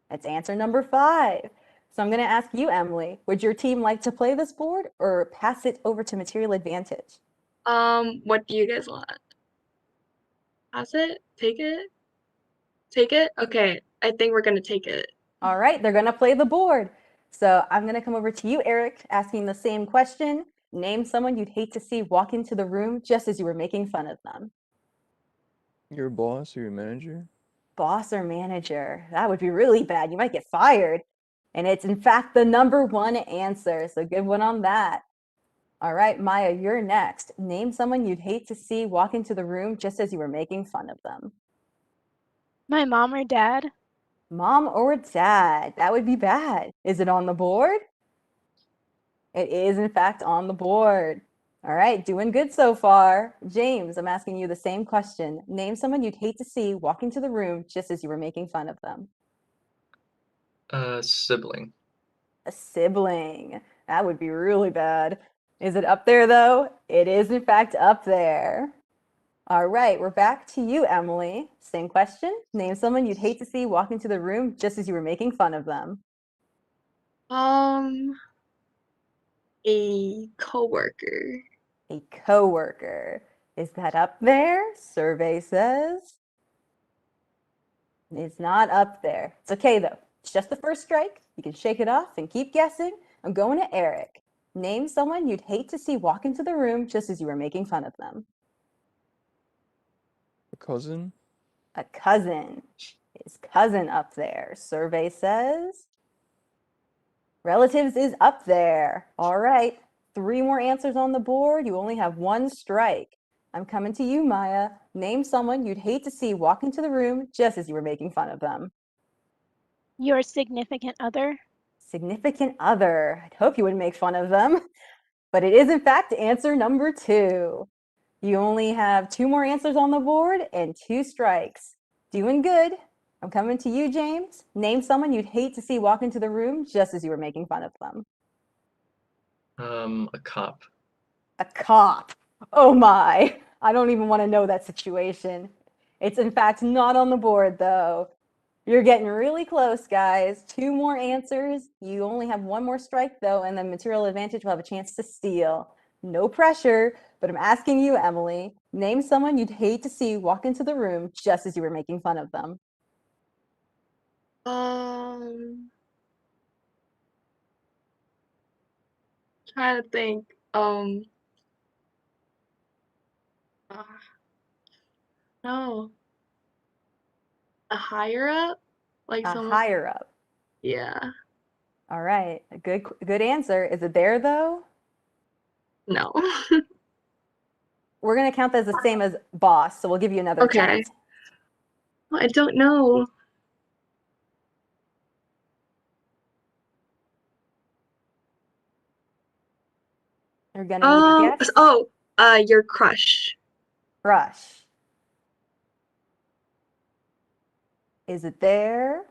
that's answer number 5. So I'm going to ask you, Emily, would your team like to play this board or pass it over to Material Advantage? What do you guys want? Pass it? Take it? Take it? Okay, I think we're gonna take it. All right, they're going to play the board. So I'm going to come over to you, Eric, asking the same question. Name someone you'd hate to see walk into the room just as you were making fun of them. Your boss or your manager? Boss or manager? That would be really bad. You might get fired. And it's in fact the number 1 answer. So good one on that. All right, Maya, you're next. Name someone you'd hate to see walk into the room just as you were making fun of them. My mom or dad. Mom or dad? That would be bad. Is it on the board? It is, in fact, on the board. All right, doing good so far. James, I'm asking you the same question. Name someone you'd hate to see walk into the room just as you were making fun of them. Sibling. A sibling. That would be really bad. Is it up there, though? It is, in fact, up there. All right, we're back to you, Emily. Same question. Name someone you'd hate to see walk into the room just as you were making fun of them. A coworker. A coworker. Is that up there? Survey says it's not up there. It's okay, though. It's just the first strike. You can shake it off and keep guessing. I'm going to Eric. Name someone you'd hate to see walk into the room just as you were making fun of them. A cousin? A cousin. Is cousin up there? Survey says relatives is up there. All right. 3 more answers on the board. You only have 1 strike. I'm coming to you, Maya. Name someone you'd hate to see walk into the room just as you were making fun of them. Your significant other. Significant other. I'd hope you wouldn't make fun of them. But it is, in fact, answer number 2. You only have 2 more answers on the board and 2 strikes. Doing good. I'm coming to you, James. Name someone you'd hate to see walk into the room just as you were making fun of them. A cop. A cop. Oh my. I don't even want to know that situation. It's in fact not on the board though. You're getting really close, guys. 2 more answers. You only have 1 more strike though, and then Material Advantage will have a chance to steal. No pressure, but I'm asking you, Emily, name someone you'd hate to see walk into the room just as you were making fun of them. trying to think. Uh, no. A higher up? Like A someone. higher up. Yeah. All right. A good answer. Is it there though? No. We're gonna count that as the same as boss, so we'll give you another Okay. chance. I don't know. You're gonna need a guess. Your crush. Crush. Is it there?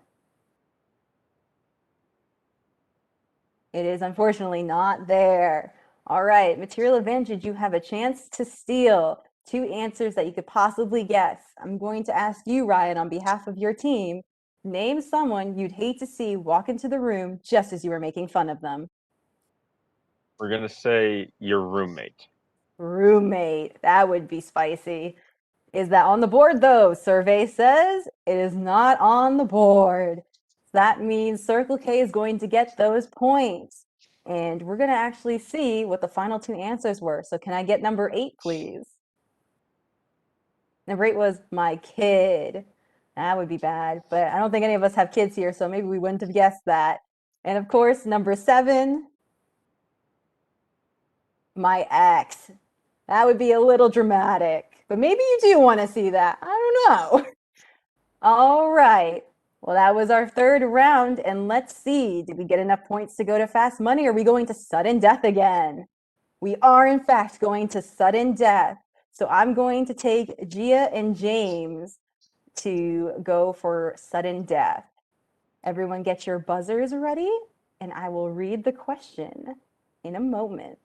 It is unfortunately not there. All right, material advantage, you have a chance to steal 2 answers that you could possibly guess. I'm going to ask you, Ryan, on behalf of your team, name someone you'd hate to see walk into the room just as you were making fun of them. We're gonna say your roommate. Roommate, that would be spicy. Is that on the board though? Survey says it is not on the board. That means Circle K is going to get those points. And we're going to actually see what the final 2 answers were. So can I get number 8, please? Number 8 was my kid. That would be bad, but I don't think any of us have kids here, so maybe we wouldn't have guessed that. And of course, number 7, my ex. That would be a little dramatic, but maybe you do want to see that. I don't know. All right. Well, that was our 3rd round, and let's see, did we get enough points to go to fast money, or are we going to sudden death again? We are, in fact, going to sudden death. So I'm going to take Gia and James to go for sudden death. Everyone get your buzzers ready, and I will read the question in a moment.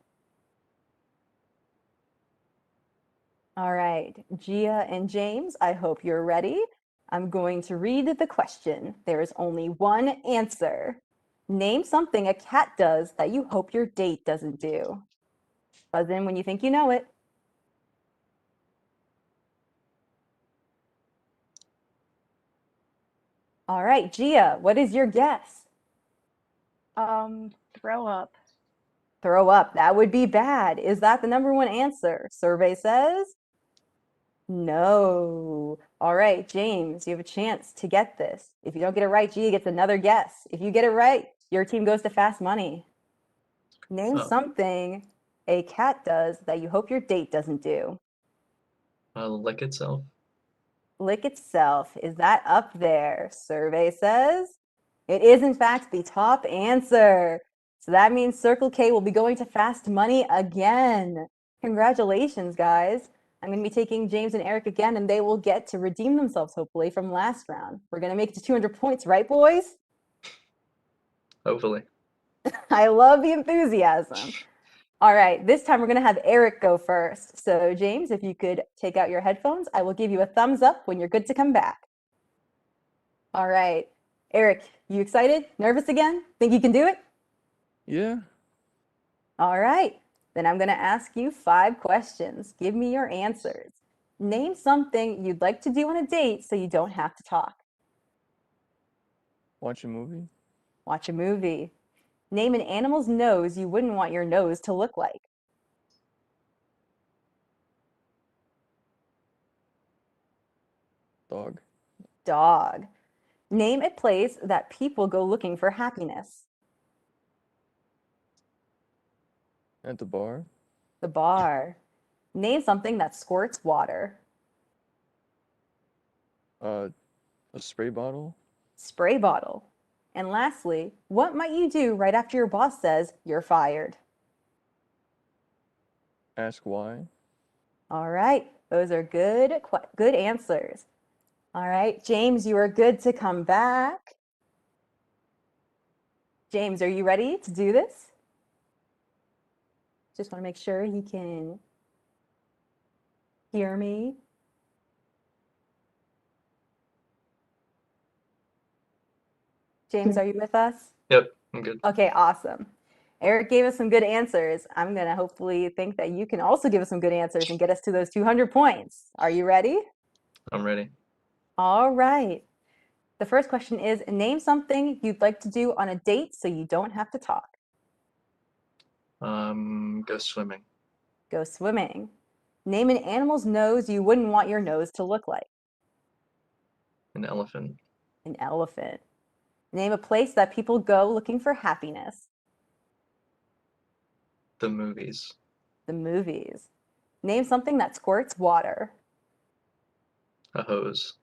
All right, Gia and James, I hope you're ready. I'm going to read the question. There is only one answer. Name something a cat does that you hope your date doesn't do. Buzz in when you think you know it. All right, Gia, what is your guess? Throw up. Throw up. That would be bad. Is that the number 1 answer? Survey says no. All right, James, you have a chance to get this. If you don't get it right, Gia gets another guess. If you get it right, your team goes to fast money. Name something a cat does that you hope your date doesn't do. Lick itself. Lick itself. Is that up there? Survey says it is, in fact, the top answer. So that means Circle K will be going to fast money again. Congratulations, guys. I'm going to be taking James and Eric again, and they will get to redeem themselves, hopefully, from last round. We're going to make it to 200 points, right, boys? Hopefully. I love the enthusiasm. All right, this time we're going to have Eric go first. So, James, if you could take out your headphones, I will give you a thumbs up when you're good to come back. All right, Eric, you excited? Nervous again? Think you can do it? Yeah. All right, then I'm going to ask you 5 questions. Give me your answers. Name something you'd like to do on a date so you don't have to talk. Watch a movie. Watch a movie. Name an animal's nose you wouldn't want your nose to look like. Dog. Dog. Name a place that people go looking for happiness. At the bar. The bar. Name something that squirts water. A spray bottle. Spray bottle. And lastly, what might you do right after your boss says you're fired? Ask why. All right, those are good answers. All right, James, you are good to come back. James, are you ready to do this? Just want to make sure he can hear me. James, are you with us? Yep, I'm good. Okay, awesome. Eric gave us some good answers. I'm going to hopefully think that you can also give us some good answers and get us to those 200 points. Are you ready? I'm ready. All right. The first question is, name something you'd like to do on a date so you don't have to talk. Go swimming. Go swimming. Name an animal's nose you wouldn't want your nose to look like. An elephant. An elephant. Name a place that people go looking for happiness. The movies. The movies. Name something that squirts water. A hose.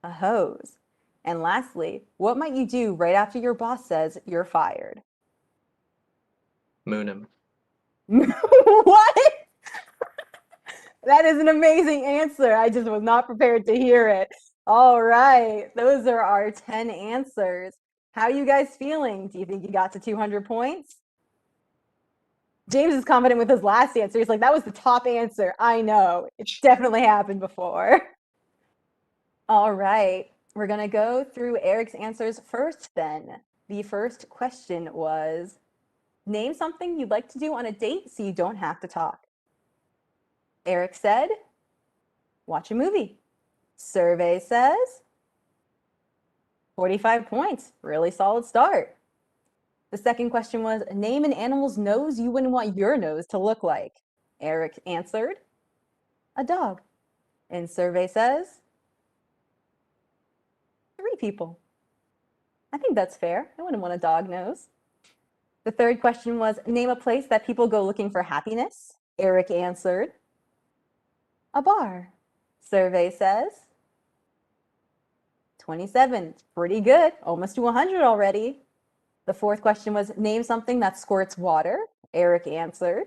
A hose. And lastly, what might you do right after your boss says you're fired? Moon him. What? That is an amazing answer. I just was not prepared to hear it. All right. Those are our 10 answers. How are you guys feeling? Do you think you got to 200 points? James is confident with his last answer. He's like, that was the top answer. I know. It's definitely happened before. All right. We're going to go through Eric's answers first then. The first question was, name something you'd like to do on a date so you don't have to talk. Eric said, watch a movie. Survey says, 45 points. Really solid start. The second question was, name an animal's nose you wouldn't want your nose to look like. Eric answered, a dog. And survey says, 3 people. I think that's fair. I wouldn't want a dog nose. The third question was, name a place that people go looking for happiness. Eric answered, a bar. Survey says, 27. Pretty good. Almost to 100 already. The fourth question was, name something that squirts water. Eric answered,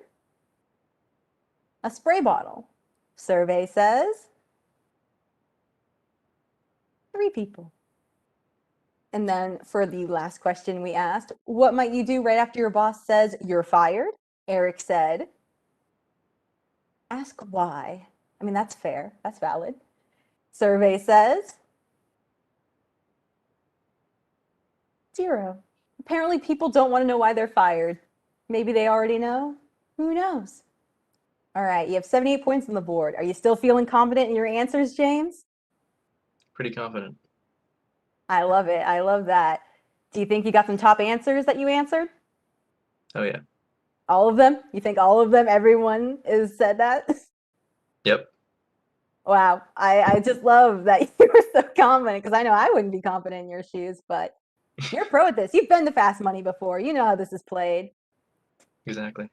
a spray bottle. Survey says, 3 people. And then for the last question we asked, what might you do right after your boss says you're fired? Eric said, ask why. I mean, that's fair. That's valid. Survey says, 0. Apparently people don't want to know why they're fired. Maybe they already know. Who knows? All right, you have 78 points on the board. Are you still feeling confident in your answers, James? Pretty confident. I love it. I love that. Do you think you got some top answers that you answered? Oh yeah. All of them? You think all of them, everyone has said that? Yep. Wow. I just love that you were so confident, because I know I wouldn't be confident in your shoes, but you're pro at this. You've been to Fast Money before. You know how this is played. Exactly.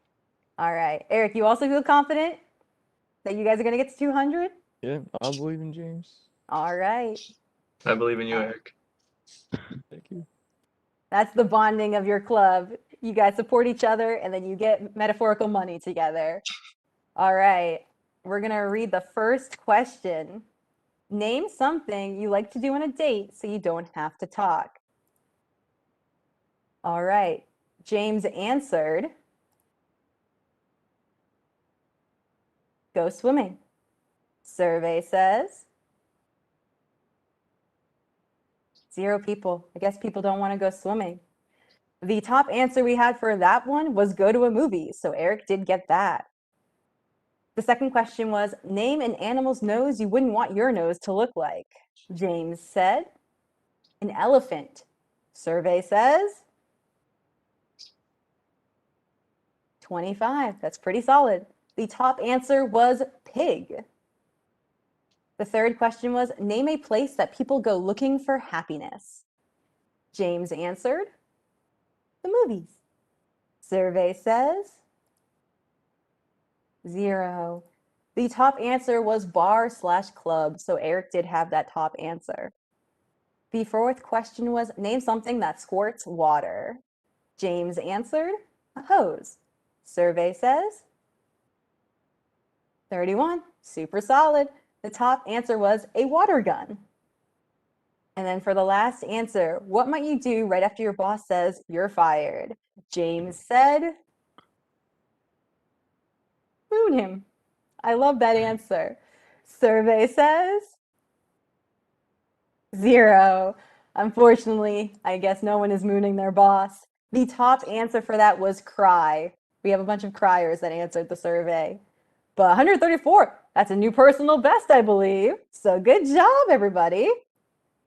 All right. Eric, you also feel confident that you guys are going to get to 200? Yeah, I believe in James. All right. I believe in you, Eric. Thank you. That's the bonding of your club. You guys support each other, and then you get metaphorical money together. All right. We're going to read the first question. Name something you like to do on a date so you don't have to talk. All right. James answered, go swimming. Survey says, 0 people. I guess people don't want to go swimming. The top answer we had for that one was go to a movie. So Eric did get that. The second question was, name an animal's nose you wouldn't want your nose to look like. James said, an elephant. Survey says, 25. That's pretty solid. The top answer was pig. The third question was, name a place that people go looking for happiness. James answered, the movies. Survey says, 0. The top answer was bar/club, so Eric did have that top answer. The fourth question was, name something that squirts water. James answered, a hose. Survey says, 31. Super solid. The top answer was a water gun. And then for the last answer, what might you do right after your boss says you're fired? James said, moon him. I love that answer. Survey says, 0. Unfortunately, I guess no one is mooning their boss. The top answer for that was cry. We have a bunch of criers that answered the survey. But 134, that's a new personal best, I believe. So good job, everybody.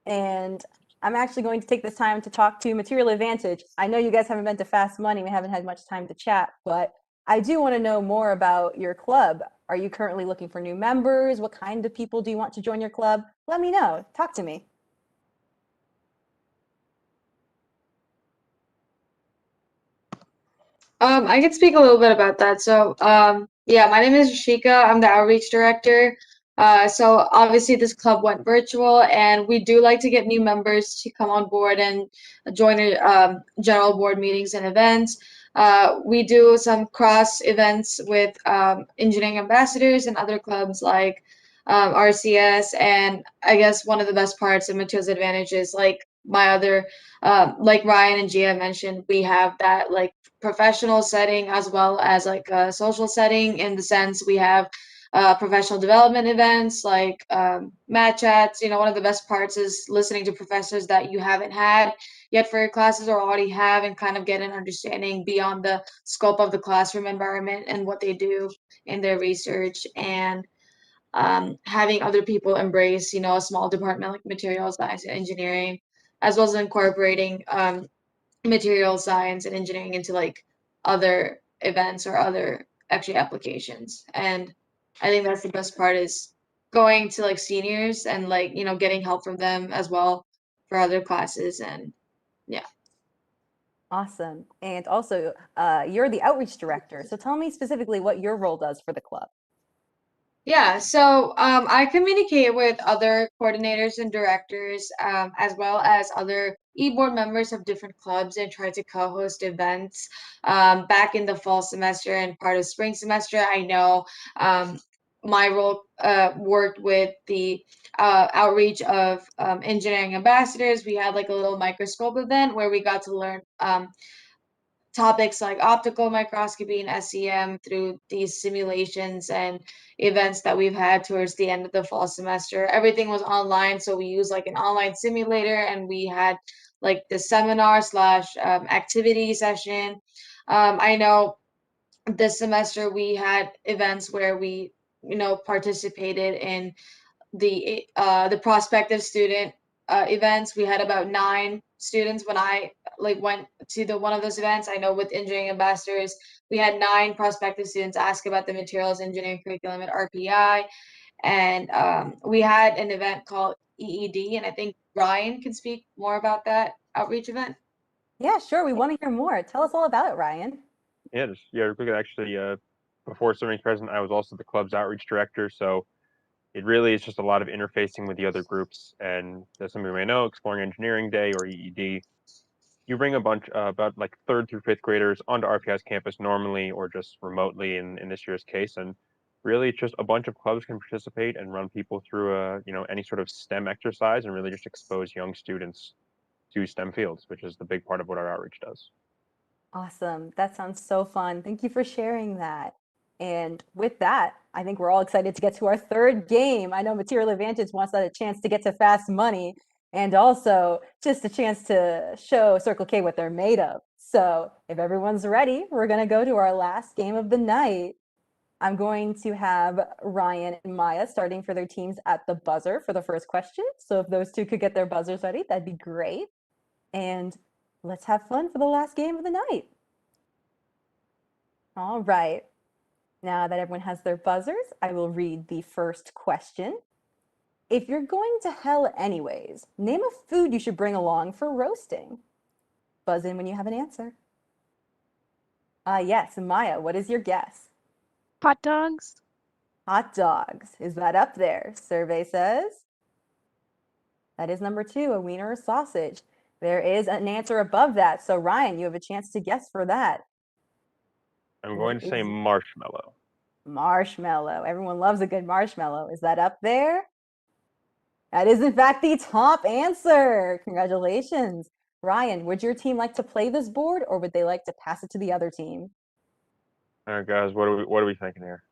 And I'm actually going to take this time to talk to Material Advantage. I know you guys haven't been to Fast Money. We haven't had much time to chat, but I do want to know more about your club. Are you currently looking for new members? What kind of people do you want to join your club? Let me know. Talk to me. I can speak a little bit about that. So, yeah, my name is Rashika. I'm the outreach director. So obviously this club went virtual, and we do like to get new members to come on board and join general board meetings and events. We do some cross events with engineering ambassadors and other clubs like RCS. And I guess one of the best parts of Materials Advantage is like Ryan and Gia mentioned, we have that like professional setting as well as like a social setting, in the sense we have professional development events like mat chats. One of the best parts is listening to professors that you haven't had yet for your classes or already have, and kind of get an understanding beyond the scope of the classroom environment and what they do in their research. And having other people embrace, a small department like materials science and engineering, as well as incorporating material science and engineering into like other events or other actually applications. And I think that's the best part, is going to like seniors and like, getting help from them as well for other classes. And yeah. Awesome. And also, you're the outreach director. So tell me specifically what your role does for the club. Yeah, so I communicate with other coordinators and directors, as well as other e-board members of different clubs, and try to co-host events. Back in the fall semester and part of spring semester, I know my role worked with the outreach of engineering ambassadors. We had like a little microscope event where we got to learn topics like optical microscopy and SEM through these simulations and events that we've had towards the end of the fall semester. Everything was online, so we used like an online simulator, and we had like the seminar slash activity session. I know this semester we had events where we, participated in the prospective student events. We had about 9 students when I like went to the one of those events. I know with engineering ambassadors, we had 9 prospective students ask about the materials engineering curriculum at RPI, and we had an event called EED, and I think Ryan can speak more about that outreach event. Yeah, sure. We want to hear more. Tell us all about it, Ryan. Real quick. Actually, before serving as president, I was also the club's outreach director. So it really is just a lot of interfacing with the other groups. And as some of you may know, Exploring Engineering Day, or EED, you bring a bunch, about like third through fifth graders onto RPI's campus normally, or just remotely in this year's case. And really, it's just a bunch of clubs can participate and run people through any sort of STEM exercise, and really just expose young students to STEM fields, which is the big part of what our outreach does. Awesome. That sounds so fun. Thank you for sharing that. And with that, I think we're all excited to get to our third game. I know Material Advantage wants that a chance to get to fast money, and also just a chance to show Circle K what they're made of. So if everyone's ready, we're going to go to our last game of the night. I'm going to have Ryan and Maya starting for their teams at the buzzer for the first question. So if those two could get their buzzers ready, that'd be great. And let's have fun for the last game of the night. All right. Now that everyone has their buzzers, I will read the first question. If you're going to hell anyways, name a food you should bring along for roasting. Buzz in when you have an answer. Yes, Maya, what is your guess? Hot dogs? Hot dogs. Is that up there? Survey says. That is number 2, a wiener or sausage. There is an answer above that. So Ryan, you have a chance to guess for that. I'm What going to say is it? marshmallow. Marshmallow. Everyone loves a good marshmallow. Is that up there? That is, in fact, the top answer. Congratulations. Ryan, would your team like to play this board, or would they like to pass it to the other team? All right, guys, what are we thinking here?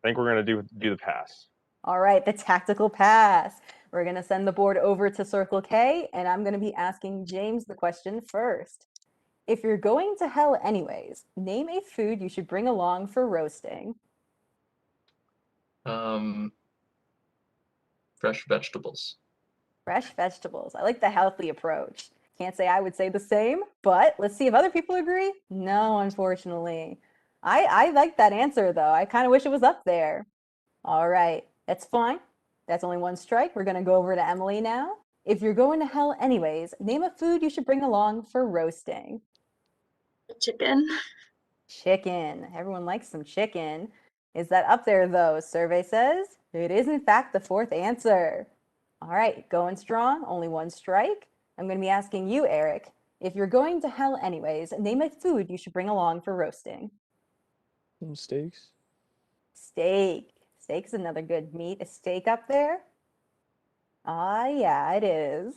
I think we're gonna do the pass. All right, the tactical pass. We're going to send the board over to Circle K, and I'm going to be asking James the question first. If you're going to hell anyways, name a food you should bring along for roasting. Fresh vegetables. Fresh vegetables. I like the healthy approach. Can't say I would say the same, but let's see if other people agree. No, unfortunately. I like that answer though. I kind of wish it was up there. All right, that's fine. That's only one strike. We're going to go over to Emily now. If you're going to hell anyways, name a food you should bring along for roasting. Chicken. Chicken. Everyone likes some chicken. Is that up there though? Survey says it is in fact the fourth answer. All right, going strong, only one strike. I'm going to be asking you, Eric, if you're going to hell anyways, name a food you should bring along for roasting. Some steaks. Steak. Steak's another good meat. Is steak up there? Ah, yeah, it is.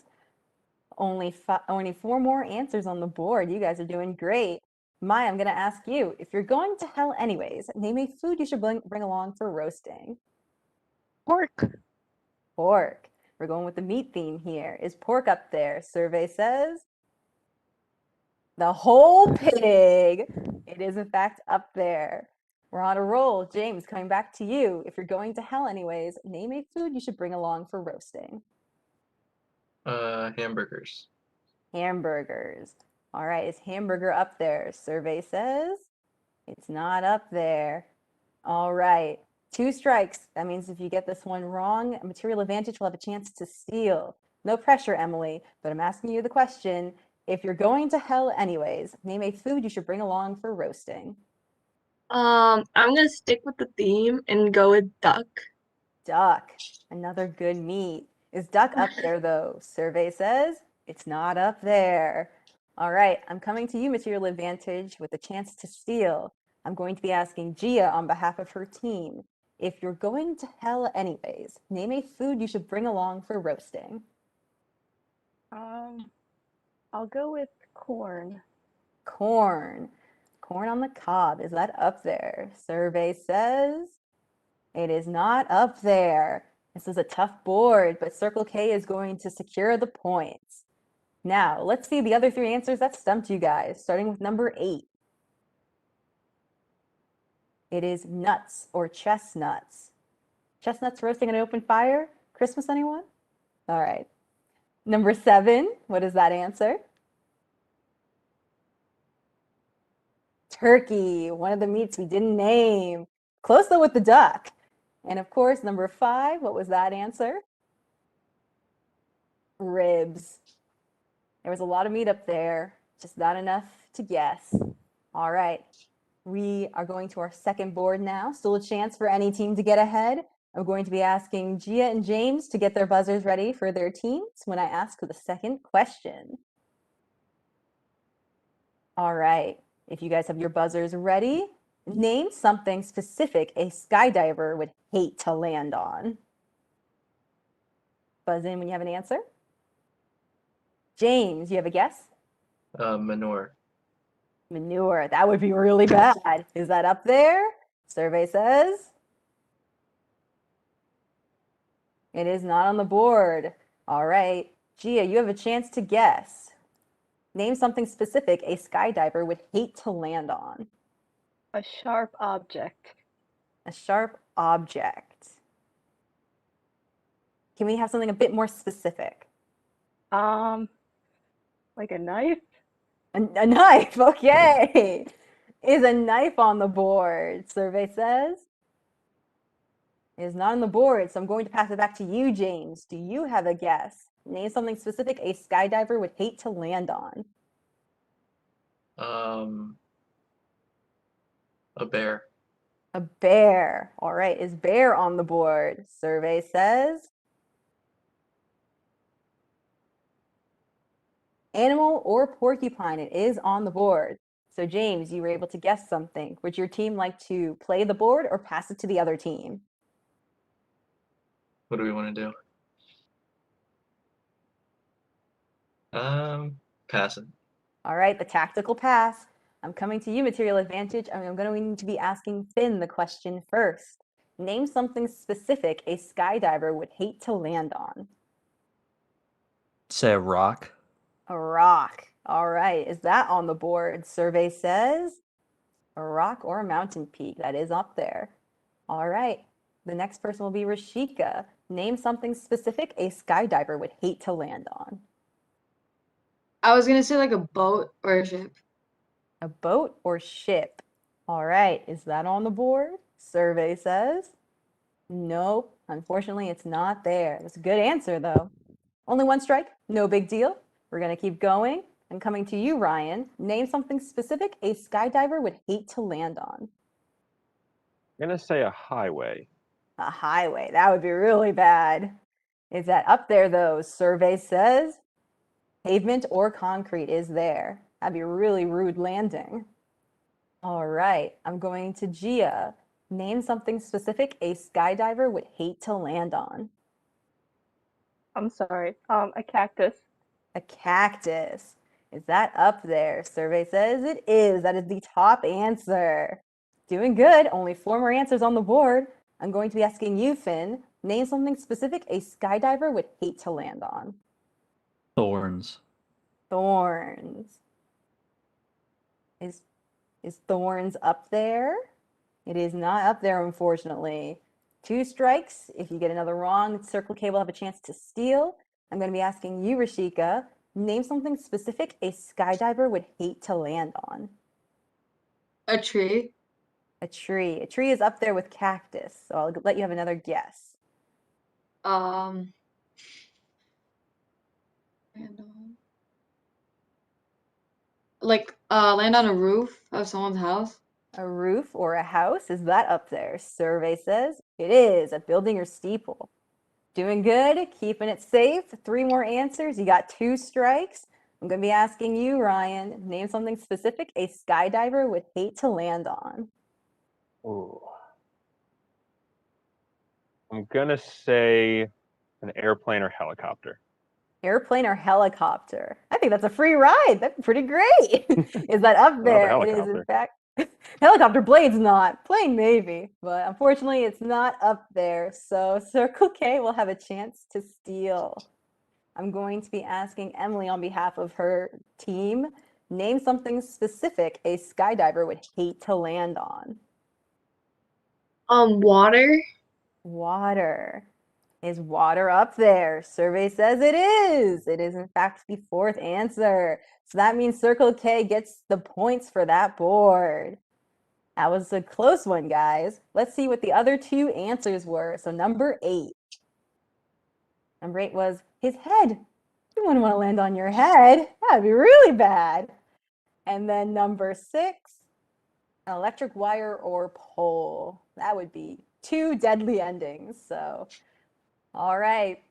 Only four more answers on the board. You guys are doing great. Maya, I'm going to ask you, if you're going to hell anyways, name a food you should bring along for roasting. Pork. Pork. We're going with the meat theme here. Is pork up there? Survey says the whole pig. It is in fact up there. We're on a roll. James, coming back to you. If you're going to hell anyways, name a food you should bring along for roasting. Hamburgers. Hamburgers. All right, is hamburger up there? Survey says it's not up there. All right, 2 strikes. That means if you get this one wrong, Material Advantage will have a chance to steal. No pressure, Emily, but I'm asking you the question. If you're going to hell anyways, name a food you should bring along for roasting. I'm gonna stick with the theme and go with duck. Duck. Another good meat. Is duck up there though? Survey says it's not up there. All right, I'm coming to you, Material Advantage, with a chance to steal. I'm going to be asking Gia on behalf of her team. If you're going to hell anyways, name a food you should bring along for roasting. I'll go with corn. Corn. Corn on the cob. Is that up there? Survey says it is not up there. This is a tough board, but Circle K is going to secure the points. Now, let's see the other 3 answers that stumped you guys, starting with number 8. It is nuts or chestnuts. Chestnuts roasting in an open fire? Christmas, anyone? All right. Number 7, what is that answer? Turkey, one of the meats we didn't name. Close though with the duck. And of course, number 5, what was that answer? Ribs. There was a lot of meat up there, just not enough to guess. All right, we are going to our second board now. Still a chance for any team to get ahead. I'm going to be asking Gia and James to get their buzzers ready for their teams when I ask the second question. All right, if you guys have your buzzers ready, name something specific a skydiver would hate to land on. Buzz in when you have an answer. James, you have a guess? Manure. Manure. That would be really bad. Is that up there? Survey says it is not on the board. All right. Gia, you have a chance to guess. Name something specific a skydiver would hate to land on. A sharp object. A sharp object. Can we have something a bit more specific? Like a knife? A knife. Okay. Is a knife on the board? Survey says it is not on the board, so I'm going to pass it back to you, James. Do you have a guess? Name something specific a skydiver would hate to land on. A bear. A bear. All right, is bear on the board? Survey says animal or porcupine. It is on the board. So James, you were able to guess something. Would your team like to play the board or pass it to the other team? What do we want to do? Pass it. All right, the tactical pass. I'm coming to you, Material Advantage, and I'm going to be asking Finn the question first. Name something specific a skydiver would hate to land on. Say a rock. A rock. All right, is that on the board? Survey says a rock or a mountain peak. That is up there. All right, the next person will be Rashika. Name something specific a skydiver would hate to land on. I was gonna say like a boat or a ship. A boat or ship? All right, is that on the board? Survey says. Nope, unfortunately, it's not there. That's a good answer, though. Only one strike, no big deal. We're gonna keep going. I'm coming to you, Ryan. Name something specific a skydiver would hate to land on. I'm gonna say a highway. A highway, that would be really bad. Is that up there, though? Survey says pavement or concrete is there. That'd be a really rude landing. All right, I'm going to Gia. Name something specific a skydiver would hate to land on. I'm sorry. A cactus. A cactus. Is that up there? Survey says it is. That is the top answer. Doing good. Only 4 more answers on the board. I'm going to be asking you, Finn. Name something specific a skydiver would hate to land on. Thorns. Thorns. Is thorns up there? It is not up there, unfortunately. 2 strikes. If you get another wrong, Circle K will have a chance to steal. I'm going to be asking you, Rashika, name something specific a skydiver would hate to land on. A tree. A tree. A tree is up there with cactus, so I'll let you have another guess. Um. Land on. Like land on a roof of someone's house. A roof or a house, is that up there? Survey says it is. A building or steeple. Doing good, keeping it safe. 3 more answers. You got 2 strikes. I'm going to be asking you, Ryan, name something specific a skydiver would hate to land on. Ooh. I'm gonna say an airplane or helicopter. Airplane or helicopter? I think that's a free ride. That's pretty great. Is that up Not a there? It is, in helicopter. fact. Helicopter blade's not. Plane maybe, but unfortunately it's not up there. So Circle K will have a chance to steal. I'm going to be asking Emily on behalf of her team, name something specific a skydiver would hate to land on. Water. Water. Is water up there? Survey says it is. It is, in fact, the 4th answer. So that means Circle K gets the points for that board. That was a close one, guys. Let's see what the other 2 answers were. So number 8. Number 8 was his head. You wouldn't want to land on your head. That'd be really bad. And then number 6, an electric wire or pole. That would be 2 deadly endings. So, all right,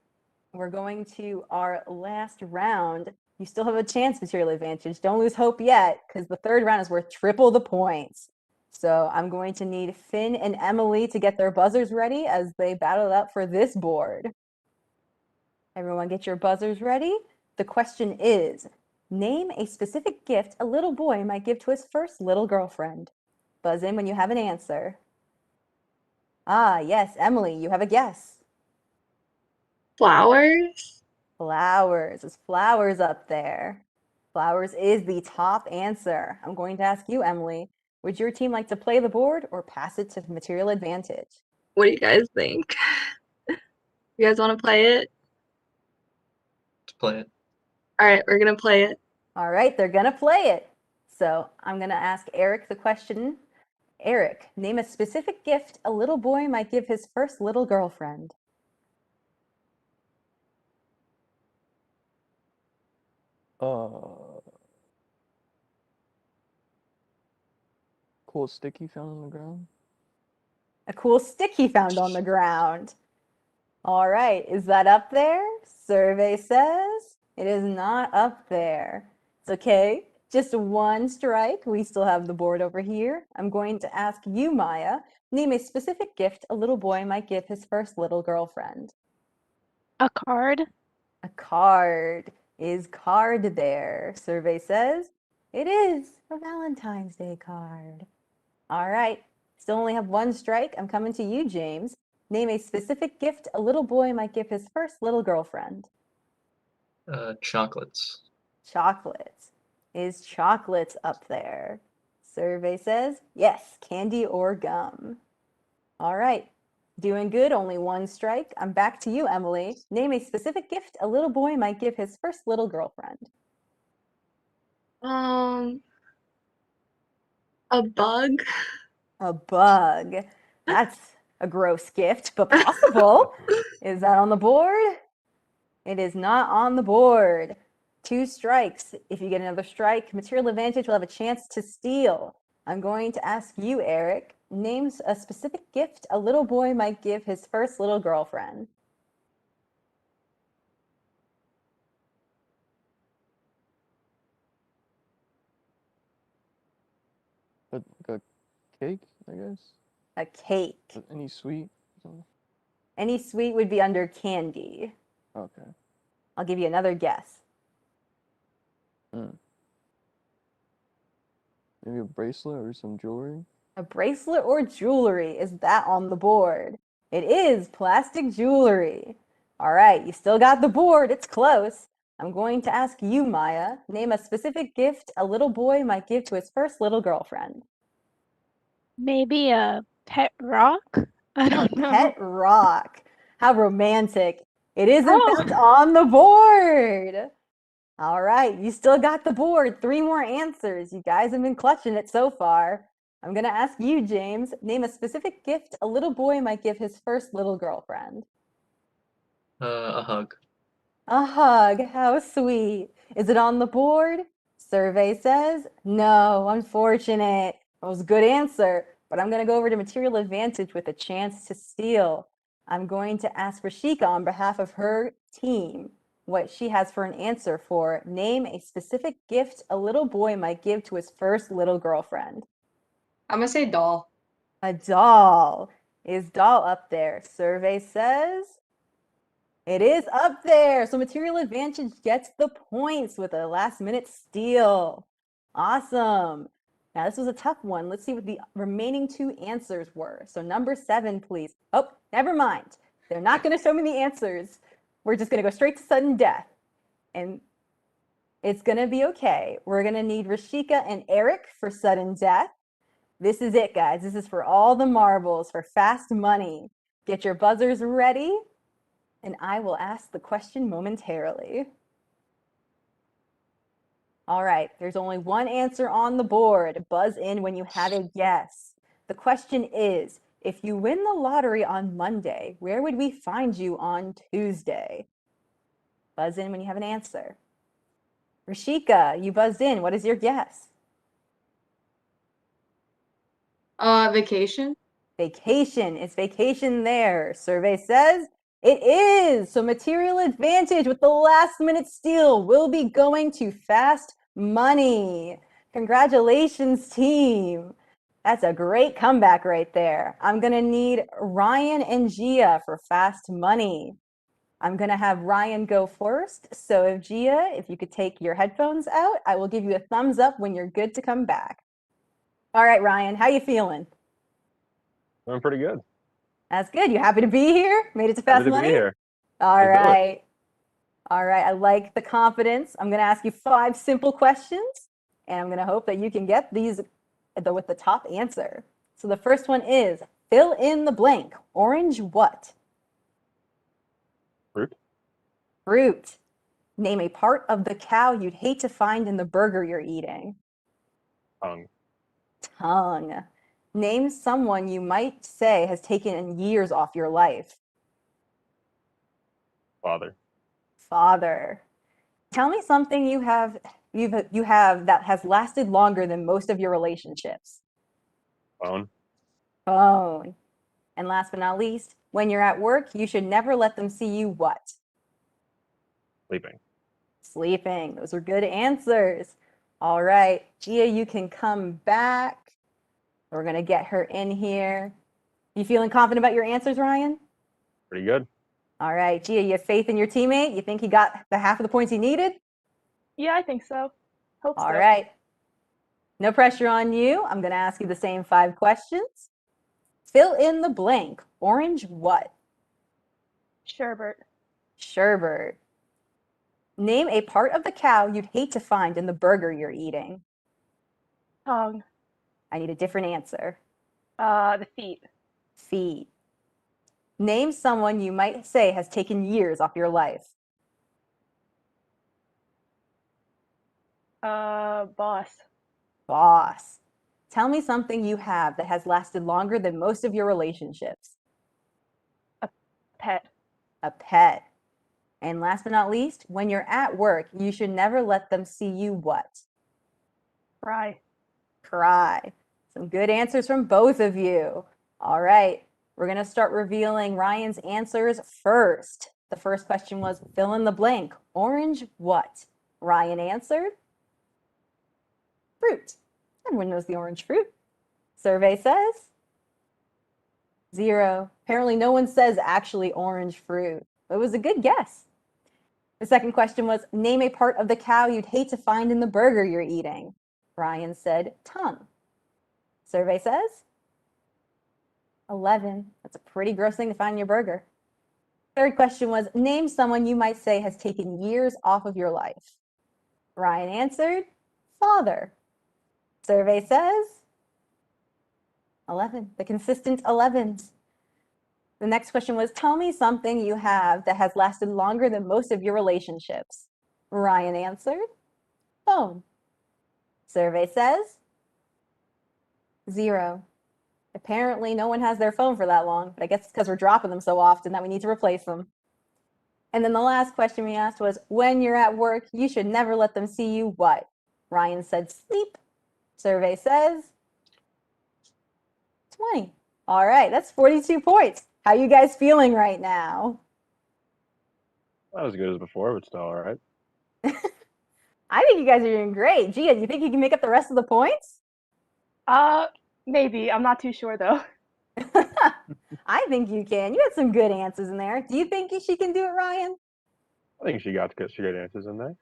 we're going to our last round. You still have a chance, material advantage. Don't lose hope yet, because the 3rd round is worth triple the points. So I'm going to need Finn and Emily to get their buzzers ready as they battle it out for this board. Everyone get your buzzers ready. The question is, name a specific gift a little boy might give to his first little girlfriend. Buzz in when you have an answer. Ah, yes, Emily, you have a guess. Flowers. Flowers. There's flowers up there. Flowers is the top answer. I'm going to ask you, Emily, would your team like to play the board or pass it to material advantage? What do you guys think? You guys want to play it? To play it. All right, we're gonna play it. All right, they're going to play it. So I'm going to ask Eric the question. Eric, name a specific gift a little boy might give his first little girlfriend. Cool sticky found on the ground. A cool stick he found on the ground. All right, is that up there? Survey says it is not up there. It's okay, just 1 strike. We still have the board over here. I'm going to ask you, Maya, name a specific gift a little boy might give his first little girlfriend. A card. A card. Is card there? Survey says it is a Valentine's Day card. All right, still only have 1 strike. I'm coming to you, James. Name a specific gift a little boy might give his first little girlfriend. Chocolates. Chocolates. Is chocolates up there? Survey says yes, candy or gum. All right, doing good, only 1 strike. I'm back to you, Emily. Name a specific gift a little boy might give his first little girlfriend. Um, a bug. A bug. That's a gross gift, but possible. Is that on the board? It is not on the board. 2 strikes. If you get another strike, Material Advantage will have a chance to steal. I'm going to ask you, Eric, names a specific gift a little boy might give his first little girlfriend. Like a cake, I guess. A cake. Any sweet? Something? Any sweet would be under candy. Okay. I'll give you another guess. Maybe a bracelet or some jewelry. A bracelet or jewelry, is that on the board? It is plastic jewelry. All right, you still got the board. It's close. I'm going to ask you, Maya, name a specific gift a little boy might give to his first little girlfriend. Maybe a pet rock? I A don't know. pet rock. How romantic. It is, in fact, Oh, on the board. All right, you still got the board. 3 more answers. You guys have been clutching it so far. I'm going to ask you, James, name a specific gift a little boy might give his first little girlfriend. A hug. A hug. How sweet. Is it on the board? Survey says no. Unfortunate. That was a good answer, but I'm going to go over to Material Advantage with a chance to steal. I'm going to ask Rashika on behalf of her team what she has for an answer for name a specific gift a little boy might give to his first little girlfriend. I'm gonna say doll. A doll. Is doll up there? Survey says it is up there. So Material Advantage gets the points with a last minute steal. Awesome. Now this was a tough one. Let's see what the remaining 2 answers were. So number 7, please. Oh, never mind. They're not going to show me the answers. We're just going to go straight to sudden death. And it's going to be okay. We're going to need Rashika and Eric for sudden death. This is it, guys. This is for all the marbles, for fast money. Get your buzzers ready, and I will ask the question momentarily. All right, there's only one answer on the board. Buzz in when you have a guess. The question is, if you win the lottery on Monday, where would we find you on Tuesday? Buzz in when you have an answer. Rashika, you buzzed in. What is your guess? Vacation. Vacation. Is vacation there? Survey says it is. So Material Advantage with the last minute steal will be going to fast money. Congratulations, team. That's a great comeback right there. I'm going to need Ryan and Gia for fast money. I'm going to have Ryan go first. So if Gia, if you could take your headphones out, I will give you a thumbs up when you're good to come back. All right, Ryan, how you feeling? Doing pretty good. That's good. You happy to be here? Made it to fast Happy to money? be here. All Let's do it. right. All right. I like the confidence. I'm going to ask you 5 simple questions, and I'm going to hope that you can get these with the top answer. So the first one is fill in the blank. Orange what? Fruit. Fruit. Name a part of the cow you'd hate to find in the burger you're eating. Tongue. Tongue. Name someone you might say has taken years off your life. Father. Father. Tell me something you have that has lasted longer than most of your relationships. Phone. Phone. And last but not least, when you're at work, you should never let them see you what? Sleeping. Sleeping. Those are good answers. All right, Gia, you can come back. We're gonna get her in here. You feeling confident about your answers, Ryan? Pretty good. All right, Gia, you have faith in your teammate? You think he got the half of the points he needed? Yeah, I think so. Hope All so. right. No pressure on you. I'm going to ask you the same 5 questions. Fill in the blank. Orange what? Sherbert. Sherbert. Name a part of the cow you'd hate to find in the burger you're eating. Tongue. I need a different answer. The feet. Feet. Name someone you might say has taken years off your life. Boss. Boss. Tell me something you have that has lasted longer than most of your relationships. Pet. A pet. And last but not least, when you're at work, you should never let them see you what? Cry. Cry. Some good answers from both of you. All right, we're going to start revealing Ryan's answers first. The first question was fill in the blank. Orange what? Ryan answered fruit. Everyone knows the orange fruit. Survey says 0. Apparently, no one says actually orange fruit. It was a good guess. The second question was name a part of the cow you'd hate to find in the burger you're eating. Ryan said tongue. Survey says 11. That's a pretty gross thing to find in your burger. Third question was name someone you might say has taken years off of your life. Ryan answered father. Survey says 11. The consistent 11s. The next question was tell me something you have that has lasted longer than most of your relationships. Ryan answered phone. Survey says 0. Apparently, no one has their phone for that long, but I guess it's because we're dropping them so often that we need to replace them. And then the last question we asked was, when you're at work, you should never let them see you what? Ryan said sleep. Survey says 20. All right, that's 42 points. How you guys feeling right now? Not as good as before, but still all right. I think you guys are doing great. Gia, do you think you can make up the rest of the points? Maybe. I'm not too sure though. I think you can. You had some good answers in there. Do you think she can do it, Ryan? I think she got good answers in there.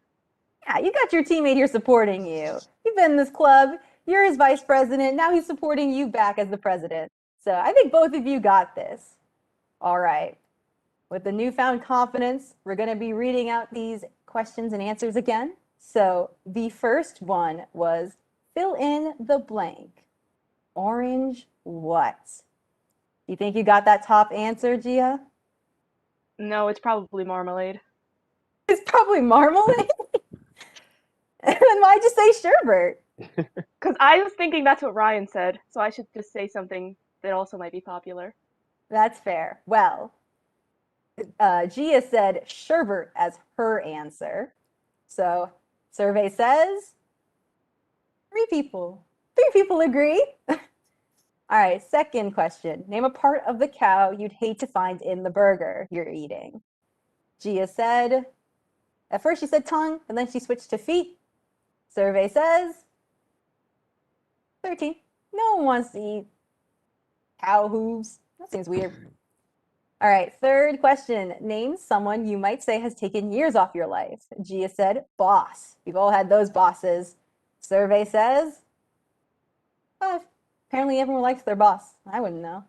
Yeah, you got your teammate here supporting you. You've been in this club. You're his vice president. Now he's supporting you back as the president. So I think both of you got this. All right. With the newfound confidence, we're going to be reading out these questions and answers again. So the first one was fill in the blank. Orange what? You think you got that top answer, Gia? No, it's probably marmalade. It's probably marmalade. And then why'd you say sherbet? Because I was thinking that's what Ryan said, so I should just say something that also might be popular. That's fair. Well, Gia said sherbet as her answer. So survey says 3 people. 3 people agree. All right, second question. Name a part of the cow you'd hate to find in the burger you're eating. Gia said, at first she said tongue, and then she switched to feet. Survey says 13. No one wants to eat cow hooves. That seems weird. All right, third question. Name someone you might say has taken years off your life. Gia said boss. We've all had those bosses. Survey says 5. Apparently everyone likes their boss. I wouldn't know.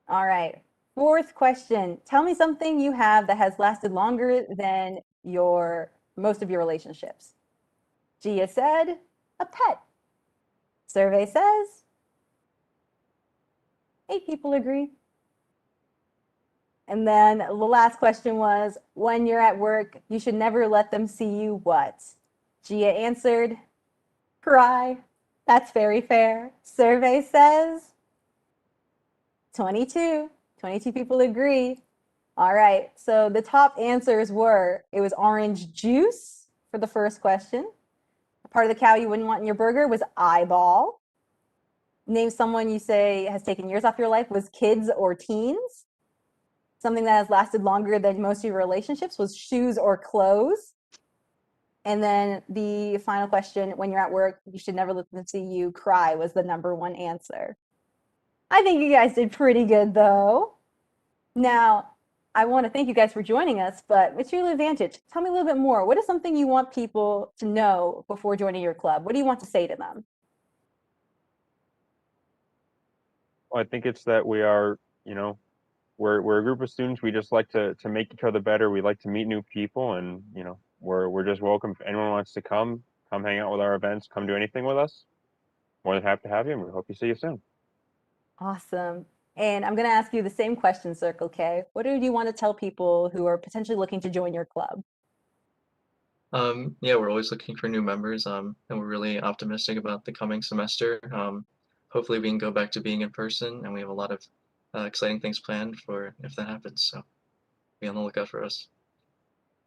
All right, fourth question. Tell me something you have that has lasted longer than most of your relationships. Gia said a pet. Survey says 8 people agree. And then the last question was, when you're at work, you should never let them see you what? Gia answered, cry. That's very fair. Survey says 22. 22 people agree. All right, so the top answers were, it was orange juice for the first question. A part of the cow you wouldn't want in your burger was eyeball. Name someone you say has taken years off your life was kids or teens. Something that has lasted longer than most of your relationships was shoes or clothes. And then the final question, when you're at work, you should never let them see you cry was the number 1 answer. I think you guys did pretty good though. Now, I want to thank you guys for joining us, but Material Advantage, tell me a little bit more. What is something you want people to know before joining your club? What do you want to say to them? Well, I think it's that we are, we're a group of students. We just like to make each other better. We like to meet new people, and we're just welcome. If anyone wants to come hang out with our events, come do anything with us. More than happy to have you, and we hope to see you soon. Awesome. And I'm going to ask you the same question, Circle K. What do you want to tell people who are potentially looking to join your club? Yeah, we're always looking for new members, and we're really optimistic about the coming semester. Hopefully we can go back to being in person, and we have a lot of exciting things planned for if that happens. So be on the lookout for us.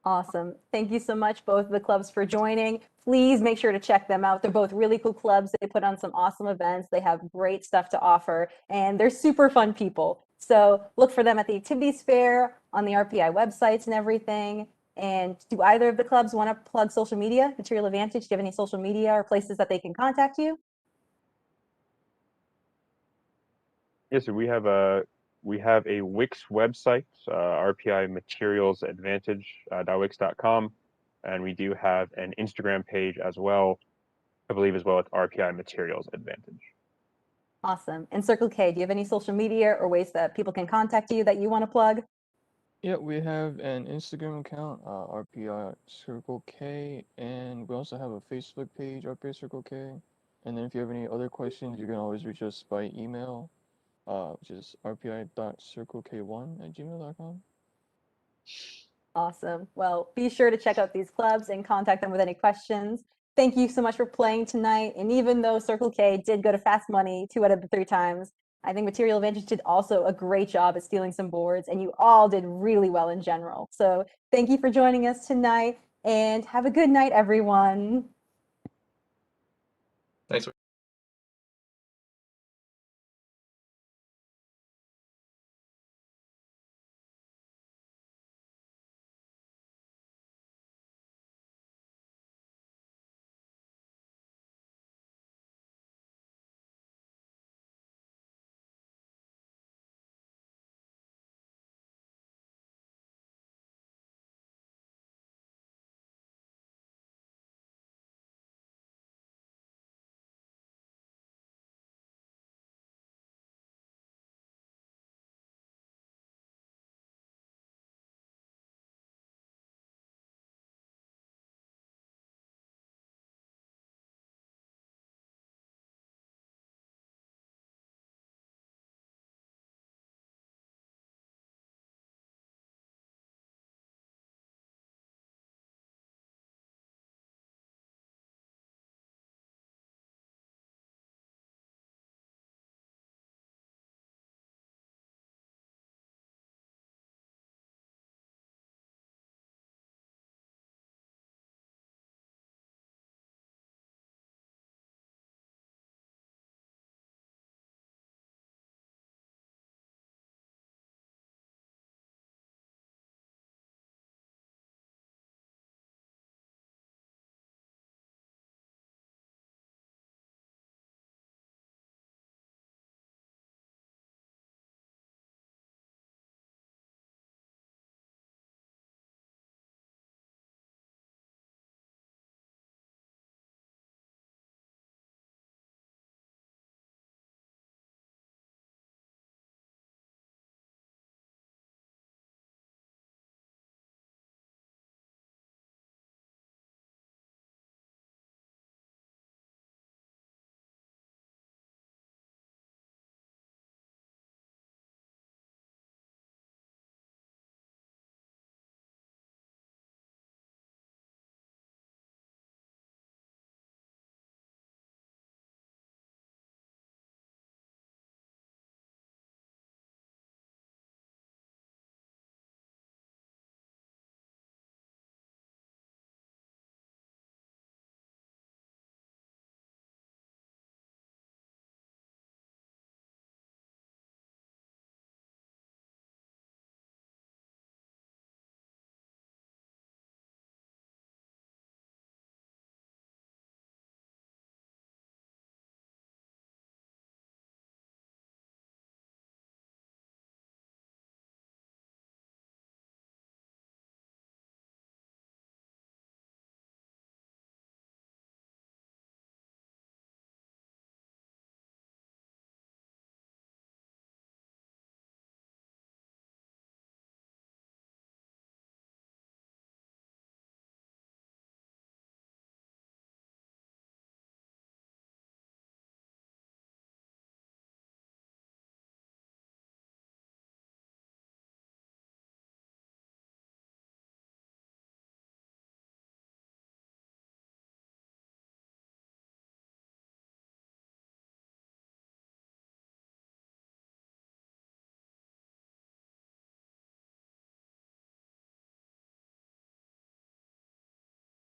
Awesome. Thank you so much, both of the clubs, for joining. Please make sure to check them out. They're both really cool clubs. They put on some awesome events. They have great stuff to offer, and they're super fun people. So look for them at the activities fair, on the RPI websites and everything. And do either of the clubs want to plug social media, Material Advantage? Do you have any social media or places that they can contact you? Yes, so we have a Wix website, RPI Materials Advantage .wix.com, and we do have an Instagram page as well, I believe as well. It's RPI Materials Advantage. Awesome. And Circle K, do you have any social media or ways that people can contact you that you want to plug? Yeah, we have an Instagram account, RPI Circle K, and we also have a Facebook page, RPI Circle K. And then if you have any other questions, you can always reach us by email, which is rpi.circlek1@gmail.com. Awesome. Well, be sure to check out these clubs and contact them with any questions. Thank you so much for playing tonight. And even though Circle K did go to Fast Money 2 out of the 3 times, I think Material Advantage did also a great job at stealing some boards, and you all did really well in general. So thank you for joining us tonight, and have a good night, everyone. Thanks.